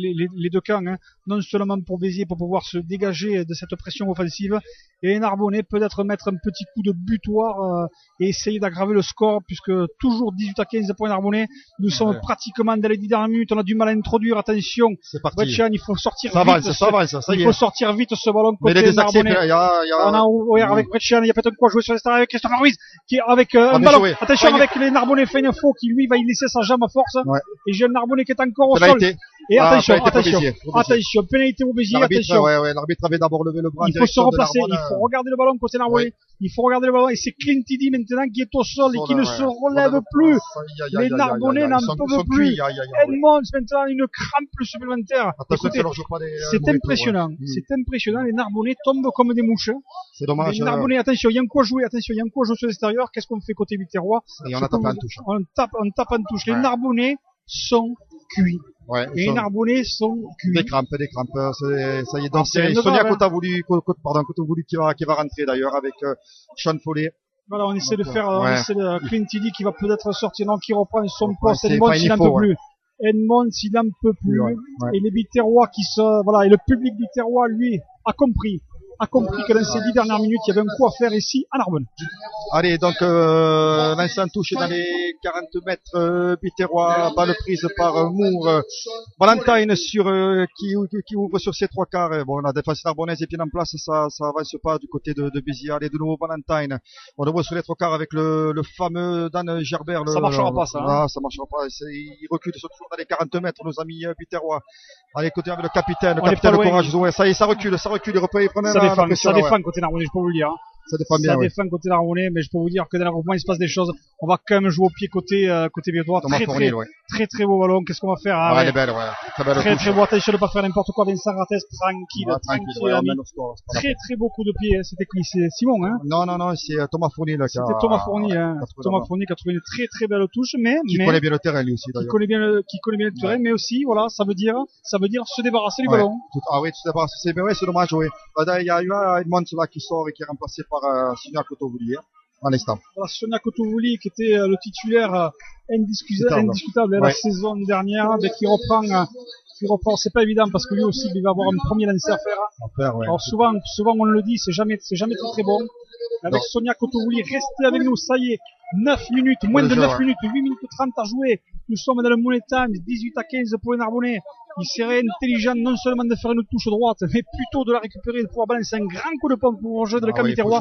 deux camps, non seulement pour Béziers, pour pouvoir se dégager de cette pression offensive, et les Narbonnais peut-être mettre un petit coup de butoir et essayer d'aggraver le score, puisque toujours 18-15 points Narbonnais. Nous sommes pratiquement dans les 10 dernières minutes, on a du mal à introduire, attention. C'est parti. Bretchian, il faut sortir vite. Il faut sortir vite ce ballon côté Narbonnais. Avec Bretchian, il y a peut-être quoi jouer sur l'extérieur avec Christopher Ruiz qui est avec un ballon. Attention avec les Narbonnais Fainafo qui lui va y laisser sa jambe à force. Et j'ai un Narbonnais qui est encore au sol. Et attention, pénalité pour attention, Béziers, pour Béziers. attention, pénalité au Béziers, L'arbitre, attention. l'arbitre avait d'abord levé le bras. Il faut se replacer, il faut regarder le ballon côté Narbonnais. Il faut regarder le ballon et c'est Clint Tidy maintenant qui est au sol et qui ne se relève plus. Les Narbonnais n'en peuvent plus. Edmonds maintenant une crampe supplémentaire. Écoutez, c'est impressionnant. C'est impressionnant. Les Narbonnais tombent comme des mouches. C'est dommage. Les Narbonnais, attention, il y a un coup à jouer. Attention, il y a un coup à jouer sur l'extérieur. Qu'est-ce qu'on fait côté Viterrois? Et on a tapé en touche. On tape en touche. Les Narbonnais sont cuits. Ouais, les Narbonnais sont cuits. Des crampes. Ça y est, donc c'est Sonia Kotavoulu qui va rentrer d'ailleurs avec Sean Foley. Voilà, on essaie de faire, on essaie de Clint Tidy qui va peut-être sortir, non, qui reprend son poste. Edmonds, il n'en peut plus. Edmonds, il n'en peut plus. Et les Viterrois et le public Viterrois, lui, a compris que dans ces 10 dernières minutes, il y avait un coup à faire ici à Narbonne. Allez, donc Vincent touché dans les 40 mètres, Viterrois, balle prise par Moore. Valentine qui ouvre sur ses trois quarts. Bon, la défense narbonnaise est bien en place, ça avance pas du côté de Béziers. Allez, de nouveau Valentine. On le voit sur les trois quarts avec le fameux Dan Gerbert. Ça marchera pas, ça. Ah, ça marchera pas. Il recule toujours dans les 40 mètres, nos amis Viterrois. Allez, côté avec le capitaine courageux. Ouais, ça y est, ça recule. Il reprend ça défend côté Narbonnais, je peux vous le dire. Ça défend bien. Ça défend côté Narbonnais, mais je peux vous dire que dans le regroupement, il se passe des choses. On va quand même jouer au pied côté Viterrois. Très beau ballon. Qu'est-ce qu'on va faire? Elle est belle, Très beau. Attention de pas faire n'importe quoi. Vincent Rates, tranquille. Très beau coup de pied. C'était qui? C'est Simon, hein? Non, c'est Thomas Fournier, là. C'était Thomas Fournier, hein. Thomas Fournier qui a trouvé une très belle touche, qui connaît bien le terrain, lui aussi, d'ailleurs. Qui connaît bien le terrain, mais aussi, voilà, ça veut dire se débarrasser du ballon. Se débarrasser, mais c'est dommage, il y a eu Edmonds, là, qui sort et qui est remplacé par Sonia Kotavoulu, à l'instant. Voilà, Sonia Kotavoulu, qui était le titulaire indiscutable la saison dernière, mais qui reprend, c'est pas évident parce que lui aussi il va avoir un premier lancer à faire. Alors souvent on le dit, c'est jamais très bon. Avec Sonia Kotavoulu, restez avec nous, ça y est, 9 minutes, moins de 9 minutes, 8 minutes 30 à jouer. Nous sommes dans le Money Time, 18-15 pour les Narbonnais. Il serait intelligent non seulement de faire une touche droite, mais plutôt de la récupérer et de pouvoir balancer un grand coup de pompe pour le jeu de la Viterrois.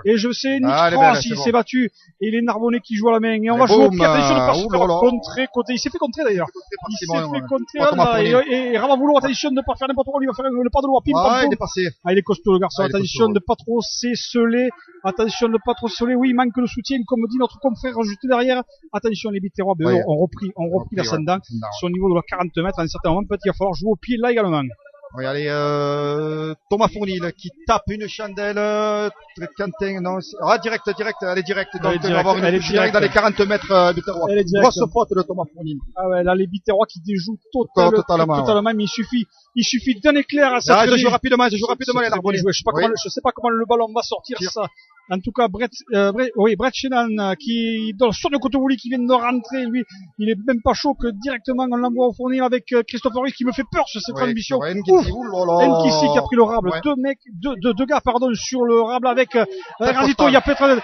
Et je sais, Nick France, il s'est battu. Et les Narbonnais qui jouent à la main. Et on va jouer au pied. Attention de pas se faire contrer côté. Il s'est fait contrer d'ailleurs. Il s'est fait contrer. Et Ravavoulou, attention de ne pas faire n'importe quoi. Il va faire le pas de loi. Il est passé. Il est costaud le garçon. Attention de ne pas trop s'esseler. Attention de ne pas trop s'esseler. Oui, il manque le soutien, comme dit notre confrère juste derrière. Attention, les Viterrois ont repris l'ascendant. Sur le niveau de la 40 mètres. À un certain moment, peut-être il va falloir jouer au pied là également. Oui, allez, Thomas Fournil qui tape une chandelle. Quentin, non, direct, elle est directe. Donc, il va avoir une touche directe dans les 40 mètres Viterrois. Grosse faute de Thomas Fournil. Ah ouais, là, les Viterrois qui déjouent totalement, mais il suffit d'un éclair à cette je joue rapidement, les Narbonnais. Je sais pas comment le ballon va sortir, ça. En tout cas, Brett Shenan, qui, sur le côté Wouli, qui vient de rentrer, lui, il est même pas chaud que directement on l'envoie au Fournil avec Christophe Ruiz, qui me fait peur sur cette transmission. Nkissi qui a pris le rable. Deux gars, sur le rable avec Razito. Il y a peut-être un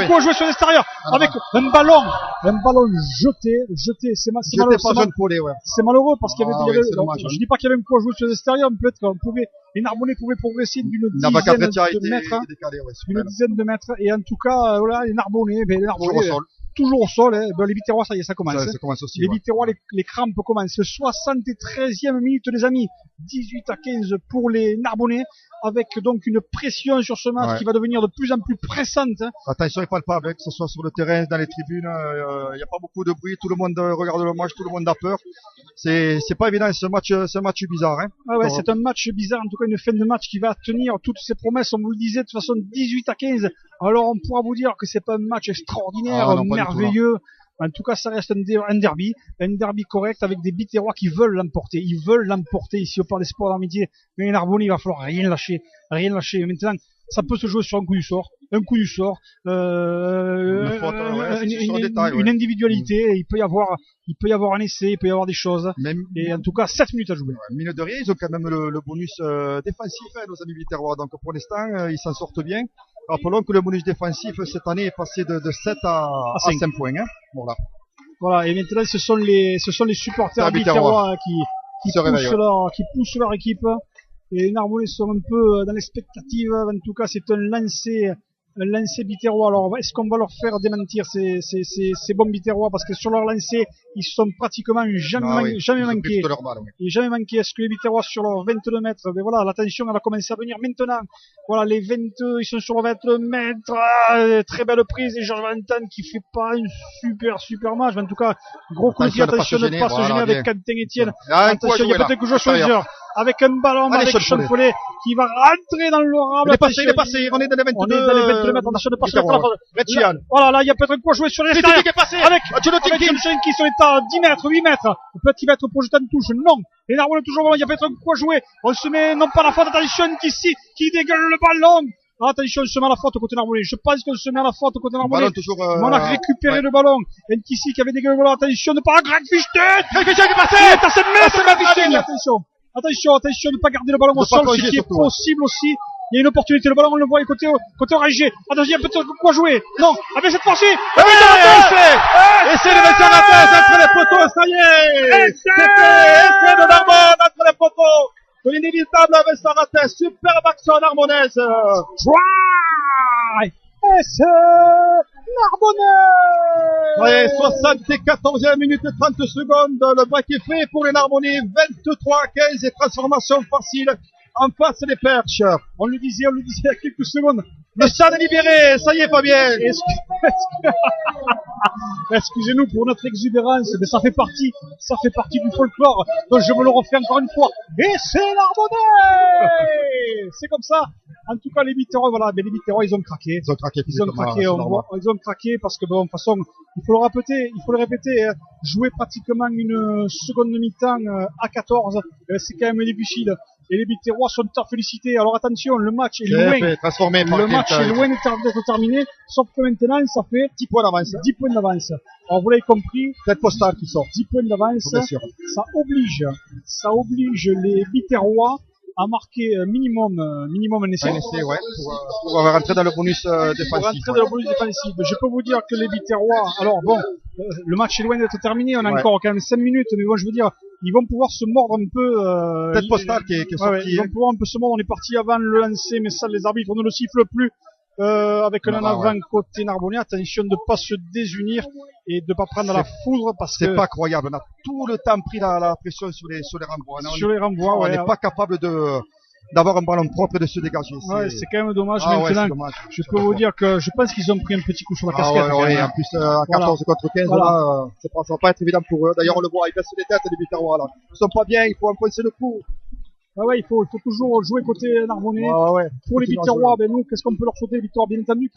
coup à jouer sur l'extérieur avec un ballon jeté. C'est malheureux. C'est malheureux parce qu'il y avait, je dis pas qu'il y avait un coup à jouer sur l'extérieur, mais peut-être les Narbonnais pouvaient progresser d'une dizaine de mètres. Et en tout cas, voilà, les Narbonnais, toujours au sol, les Viterrois, ça y est, ça commence. Ça commence aussi, les Viterrois, les crampes commencent. 73e minute, les amis. 18-15 pour les Narbonnais, avec donc une pression sur ce match qui va devenir de plus en plus pressante. Attention, il palpable, que ce soit sur le terrain, dans les tribunes, il n'y a pas beaucoup de bruit, tout le monde regarde le match, tout le monde a peur. C'est pas évident, c'est un match bizarre, hein. Ah ouais, c'est un match bizarre, en tout cas une fin de match qui va tenir toutes ses promesses, on vous le disait, de toute façon 18-15. Alors on pourra vous dire que c'est pas un match extraordinaire, merveilleux. En tout cas, ça reste un derby correct avec des Viterrois qui veulent l'emporter. Ils veulent l'emporter ici au Parc des Sports d'Amitié. Mais les Narbonnais, il va falloir rien lâcher. Maintenant, ça peut se jouer sur un coup du sort, une individualité. Il peut y avoir un essai, il peut y avoir des choses. Et en tout cas, 7 minutes à jouer. Mine de rien, ils ont quand même le bonus défensif, nos amis Viterrois. Donc pour l'instant, ils s'en sortent bien. Rappelons que le bonus défensif cette année est passé de 7 à 5 points. Hein. Voilà. Et maintenant, ce sont les supporters Viterrois qui poussent leur équipe. Et les Narbonnais sont un peu dans l'expectative. En tout cas, c'est un lancer lancer biterrois. Alors, est-ce qu'on va leur faire démentir ces bons biterrois? Parce que sur leur lancer, ils sont pratiquement jamais manqués. Jamais manqué. Est-ce que les biterrois sur leurs 22 mètres, ben voilà, l'attention, elle va commencer à venir maintenant. Voilà, les 22, ils sont sur leurs 22 mètres. Très belle prise. Et Georges Valentin qui fait pas une super match. Mais en tout cas, gros coup de pied. Attention de ne pas se gêner avec Quentin Etienne. Attention, il y a peut-être que je choisir. Avec un ballon, avec Sean Follet qui va rentrer dans le rable. Il est passé, on est dans les 22 mètres, attention de pas se mettre. Voilà, là, il y a peut-être un coup à jouer sur les extérieurs. Avec Johnson qui sont à 10 mètres, 8 mètres. Peut-être qu'il va être projeté en touche. Non. Les Narbonnais toujours voilà, il y a peut-être un coup à jouer. On se met, non pas la faute, attention, qui dégueule le ballon. Attention, on se met à la faute côté Narbonnais. Je pense qu'on se met à la faute côté Narbonnais. On a récupéré le ballon. Nkissi qui avait dégueulé le ballon. Attention, ne pas Greg Fichten. Greg Fichten qui est passé. Il est à 7 mètres. Attention, ne pas garder le ballon au sol, ce qui est possible aussi. Il y a une opportunité, le ballon, on le voit côté orangé. Attention, il y a peut-être quoi jouer. Non, avec cette fois-ci. Et c'est le Sarrates entre les poteaux, ça y est. Essai de Narbonne entre les poteaux. De l'inévitable avec Sarrates. Superbe action narbonnaise. Try. Essai Narbonnais. Ouais, 74e minute et 30 secondes. Le break est fait pour les Narbonnais. 23-15 et transformation facile en face des Perches. On le disait il y a quelques secondes. Le stade est libéré. Ça y est, Fabien. Excusez-nous pour notre exubérance, mais ça fait partie du folklore. Donc je me le refais encore une fois. Et c'est Narbonnais. C'est comme ça. En tout cas, les Biterrois, voilà, mais les Biterrois, ils ont craqué. Ils ont craqué parce que bon, de toute façon, il faut le répéter, hein, jouer pratiquement une seconde mi-temps à 14, c'est quand même difficile. Et les Biterrois sont à féliciter. Alors attention, le match est loin. Le match est loin d'être terminé, sauf que maintenant, ça fait 10 points d'avance. 10 points d'avance. Alors vous l'avez compris, cette postale qui sort. 10 points d'avance. Ça oblige les Biterrois à marquer minimum un essai. Un essai, ouais, pour rentrer dans le bonus défensif. Je peux vous dire que les Biterrois, alors bon, le match est loin d'être terminé, on a encore quand même 5 minutes, mais bon, je veux dire, ils vont pouvoir se mordre un peu. Cette postale qui est sortie. Ils vont pouvoir un peu se mordre, on est parti avant le lancer, mais ça, les arbitres ne le sifflent plus. Avec un en avant côté Narbonnais, attention de pas se désunir et de pas prendre la foudre parce que c'est pas croyable. On a tout le temps pris la pression sur les renvois. On n'est pas capable d'avoir un ballon propre et de se dégager. C'est quand même dommage. Maintenant, je peux vous dire que je pense qu'ils ont pris un petit coup sur la casquette. En plus, à 14 contre 15, là, ça va pas être évident pour eux. D'ailleurs, on le voit, ils baissent les têtes, les Biterrois, là. Ils sont pas bien, il faut enfoncer le coup. Il faut toujours jouer côté Narbonnais. Pour les Biterrois, nous, qu'est-ce qu'on peut leur sauter, les Biterrois, bien entendu,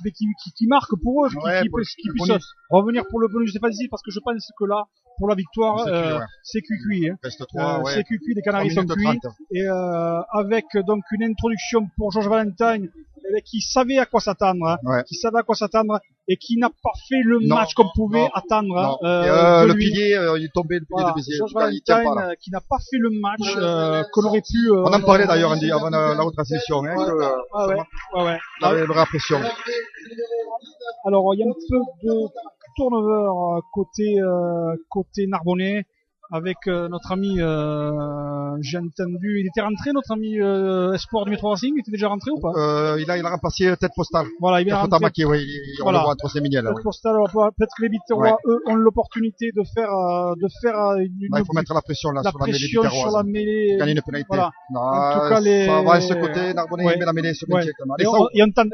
qui marquent pour eux, qui puissent revenir pour le bonus défensif, parce que je pense que là, pour la victoire, c'est cuit. Hein. C'est cuit, les Canaries sont cuits. Et avec donc une introduction pour Georges Valentin, qui savait à quoi s'attendre, et qui n'a pas fait le match qu'on pouvait attendre. Le pilier, il est tombé, le pilier de Béziers. Georges Valentin, qui n'a pas fait le match qu'on aurait pu. On en parlait d'ailleurs avant la retransmission. La vraie pression. Alors, il y a un peu de turnover côté Narbonnais. Avec notre ami, j'ai entendu, il était rentré, notre ami Espoir du Métro Racing, il était déjà rentré ou pas? Il a remplacé tête postale. Voilà, il est rentré. On le voit entre ses milieux. Tête postale, peut-être que les Biterrois, eux, ont l'opportunité de faire il faut mettre la pression là, sur la mêlée. Gagner une pénalité. Voilà. En tout cas, ça va à ce côté, Narbonnais, il met la mêlée sur le métier. Et on tente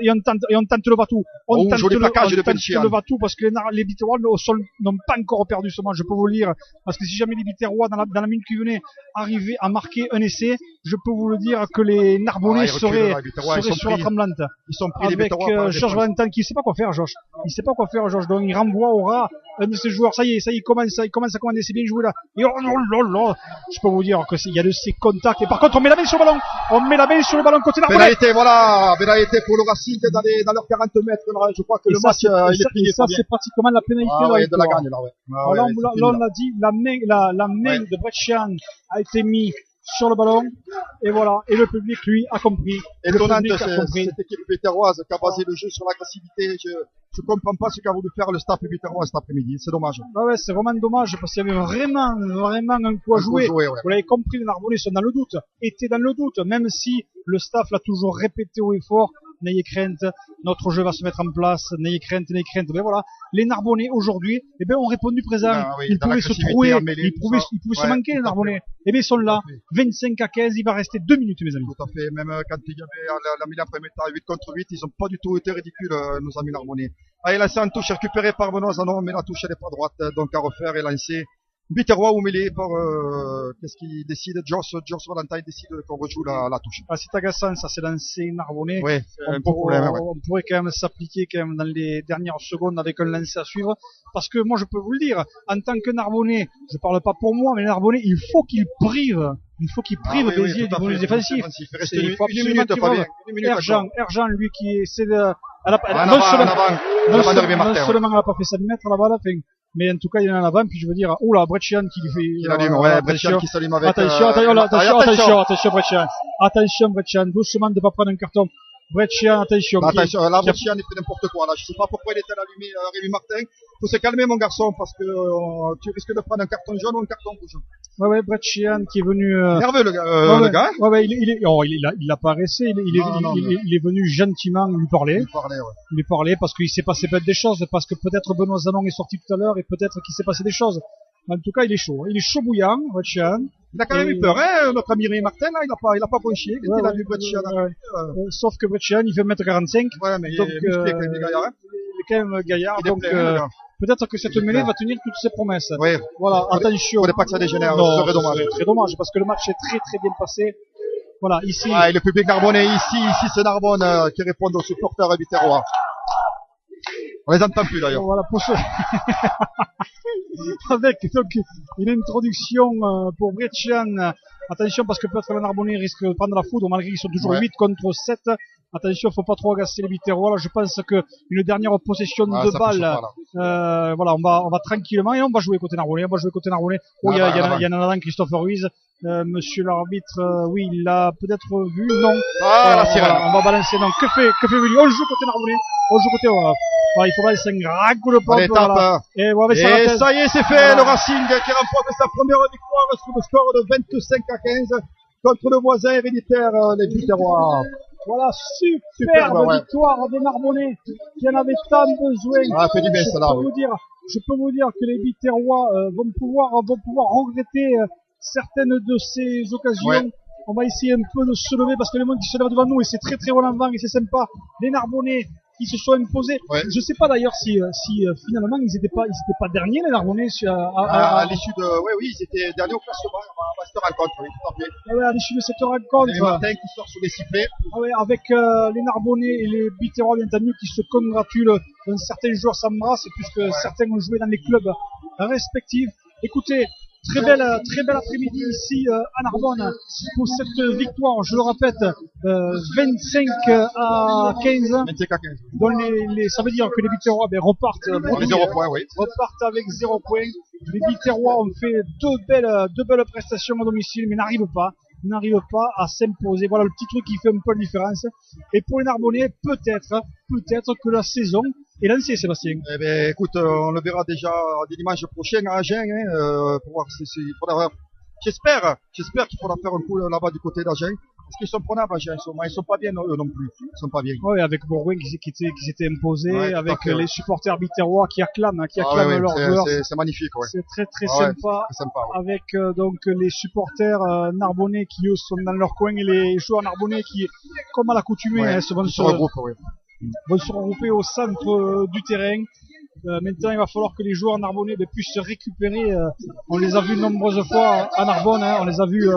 le Vatou. On tente le Vatou parce que les Biterrois au sol n'ont pas encore perdu ce match, je peux vous le dire. Parce que si jamais les Biterrois, dans la minute qui venait, arrivaient à marquer un essai, je peux vous le dire que les Narbonnais seraient sur la tremblante. Ils sont pris avec Georges Valentin qui sait pas quoi faire, Georges. Il sait pas quoi faire, Georges. Donc il renvoie au ras un de ses joueurs. Ça y est, il commence à commander. C'est bien joué là. Et je peux vous dire que il y a de ces contacts. Et par contre, on met la main sur le ballon. Côté Narbonnais. Pénalité pour le Racing dans leurs 40 mètres. Je crois que le match, il est plié. Ça, c'est pratiquement la pénalité de la gagne, là, là, on l'a dit, la main de Brescian a été mise sur le ballon, et voilà, et le public, lui, a compris. Et le public a compris. Cette équipe biterroise qui a basé le jeu sur l'agressivité, je comprends pas ce qu'a voulu faire le staff biterrois cet après-midi, c'est dommage. C'est vraiment dommage, parce qu'il y avait vraiment un coup à jouer. Vous l'avez compris, les Narbonnais sont dans le doute, étaient dans le doute, même si le staff l'a toujours répété haut et fort, n'ayez crainte, notre jeu va se mettre en place, n'ayez crainte. Ben voilà, les Narbonnais aujourd'hui, eh ben, ont répondu présent. Ils pouvaient se trouver, ils pouvaient se manquer, les Narbonnais. Eh bien, ils sont là, 25-15, il va rester 2 minutes, mes amis. Tout à fait, même quand il y avait la milieu après-midi à 8 contre 8, ils ont pas du tout été ridicules, nos amis Narbonnais. Allez, là, c'est un touche récupéré par Benoît Zanon, mais la touche, elle est pas droite, donc à refaire et lancer. Biterrois ou mêlé par, qu'est-ce qu'il décide? Joss Valentine décide qu'on rejoue la touche. Ah, c'est agaçant, ça, c'est lancé Narbonnais. Ouais, c'est un problème, ouais. On pourrait quand même s'appliquer quand même dans les dernières secondes avec un lancer à suivre. Parce que moi, je peux vous le dire, en tant que Narbonnais, je parle pas pour moi, mais les Narbonnais, il faut qu'ils privent Béziers du bonus défensif. Il faut absolument qu'il privent. Erjan, lui, qui essaie de, non seulement elle a pas fait 7 mètres là-bas à la fin, mais en tout cas il est en avant, puis je veux dire, oula, Breccian qui lui fait, il allume, ouais, Breccian qui s'allume avec, attention Breccian, doucement de pas prendre un carton. Breccian, attention. Là, Breccian, il fait n'importe quoi, là. Je sais pas pourquoi il était allumé, Rémi Martin. Faut se calmer, mon garçon, parce que, tu risques de prendre un carton jaune ou un carton rouge. Ouais, Breccian qui est venu, nerveux, le gars. Ouais, il a pas arrêté, il est venu gentiment lui parler. Lui parler parce qu'il s'est passé peut-être des choses, parce que peut-être Benoît Zanon est sorti tout à l'heure et peut-être qu'il s'est passé des choses. En tout cas, il est chaud. Il est chaud bouillant, Breccian. Il a quand même eu peur, hein, notre ami Rémi Martin, là, il a pas bronché. Il a vu Breccian. Sauf que Breccian, il fait 1m45. Ouais, mais donc, il est quand même gaillard, hein. Il est quand même gaillard, donc, peut-être que cette mêlée va tenir toutes ses promesses. Oui. Voilà, attention. Faudrait pas que ça dégénère, ce serait dommage. Très dommage, parce que le match est très très bien passé. Voilà, ici. Ah, et le public narbonnais ici c'est Narbonne, qui répond aux supporters biterrois. On les entend plus d'ailleurs. Voilà, pour ce... Avec donc une introduction pour Breccian. Attention parce que peut-être le Narbonnais risque de prendre la foudre malgré qu'ils sont toujours 8 contre 7. Attention, faut pas trop agacer les Biterrois. Là, je pense que une dernière possession de balle. Voilà, on va tranquillement et on va jouer côté Narbonnais. Oh, il y a un avant Christopher Ruiz. Monsieur l'arbitre, oui, il l'a peut-être vu. Non. La sirène. Voilà, on va balancer. Donc, que fait Willy? On joue côté Narbonnais. On joue côté Olaf. Voilà, il faut balancer un grand coup de pompe. Voilà. Et ça y est, c'est fait. Le Racing qui remporte sa première victoire sur le score de 25-15 contre le voisin héréditaire, les Biterrois. Voilà, superbe victoire des Narbonnais qui en avaient tant besoin. Ah, fait du bien, ça là. Je peux vous dire que les Biterrois vont pouvoir regretter certaines de ces occasions. Ouais. On va essayer un peu de se lever parce que les monde qui se lèvent devant nous et c'est très très relevant et c'est sympa. Les Narbonnais qui se sont imposés. Ouais. Je sais pas d'ailleurs si finalement ils étaient pas derniers les Narbonnais à l'issue de oui, ils étaient derniers au classement à cette rencontre, oui, tout à fait. Ouais, à l'issue de cette rencontre. Et Martin qui sort sous les sifflets. Ouais, avec les Narbonnais et les Biterrois bien entendu qui se congratulent d'un certain joueur s'embrassent puisque certains ont joué dans les clubs respectifs. Écoutez, très belle après-midi ici à Narbonne pour cette victoire, je le répète, 25 à 15. 25 à 15. Dont ça veut dire que les Biterrois repartent avec 0 points. Les Biterrois ont fait deux belles prestations à domicile, mais n'arrivent pas à s'imposer. Voilà le petit truc qui fait un peu la différence. Et pour les Narbonnais, peut-être que la saison est lancée, Sébastien. Eh ben, écoute, on le verra déjà dimanche prochain à Agen, pour voir j'espère qu'il faudra faire un coup là-bas du côté d'Agen. Parce qu'ils sont prenables, Agen, ils sont pas bien, eux non plus. Ils sont pas bien. Oui, avec Bourgoin qui s'était imposé, avec les supporters biterrois qui acclament leurs joueurs. C'est magnifique, ouais. C'est très très sympa. Avec donc les supporters narbonnais qui eux sont dans leur coin et les joueurs narbonnais qui, comme à l'accoutumée, vont se regrouper au centre du terrain. Maintenant, il va falloir que les joueurs narbonnais puissent se récupérer. On les a vus nombreuses fois à Narbonne. On les a vus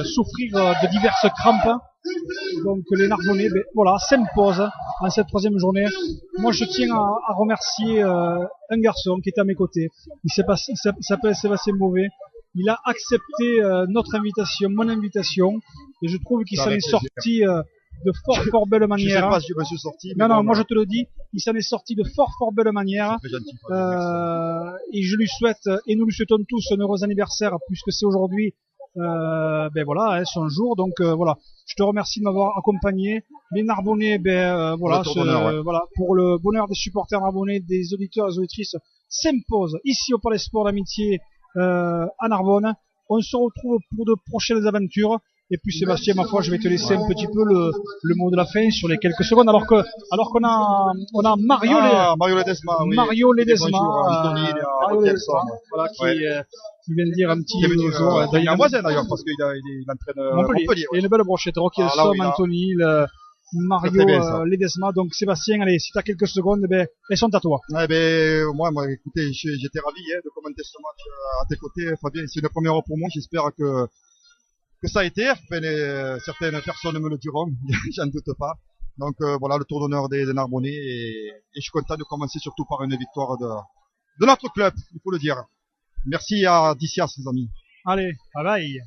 souffrir de diverses crampes. Donc les Narbonnais s'imposent en cette troisième journée. Moi, je tiens à remercier un garçon qui est à mes côtés. Il s'appelle Sébastien Beauvais. Il a accepté notre invitation, mon invitation, et je trouve qu'il s'en est sorti de fort belle manière. Je sais pas si je me suis sorti. Non, moi je te le dis, il s'en est sorti de fort belle manière. Et je lui souhaite, et nous lui souhaitons tous un heureux anniversaire, puisque c'est aujourd'hui, son jour. Donc voilà, je te remercie de m'avoir accompagné. Les Narbonnais, pour le bonheur des supporters narbonnais, des auditeurs et des auditrices, s'imposent ici au Palais Sport d'Amitié à Narbonne. On se retrouve pour de prochaines aventures. Et puis Sébastien, ma foi, je vais te laisser un petit peu le mot de la fin sur les quelques secondes, alors qu'on a Mario, Mario Ledesma, oui. Mario Ledesma, Bonjour, Anthony, Mario Ledesma, voilà, qui vient de dire un petit il est en voisin d'ailleurs, parce qu'il entraîne Montpellier. Montpellier. Il y a une belle brochette, Rocky Elsom, Anthony, Mario, Ledesma. Donc Sébastien, allez, si t'as quelques secondes, elles sont à toi. Moi, écoutez, j'étais ravi de commenter ce match à tes côtés, Fabien. C'est une première heure pour moi. J'espère que ça a été. Certaines personnes me le diront, j'en doute pas. Donc voilà, le tour d'honneur des Narbonnais et je suis content de commencer surtout par une victoire de notre club, il faut le dire. Merci à Dicias, les amis. Allez, bye bye.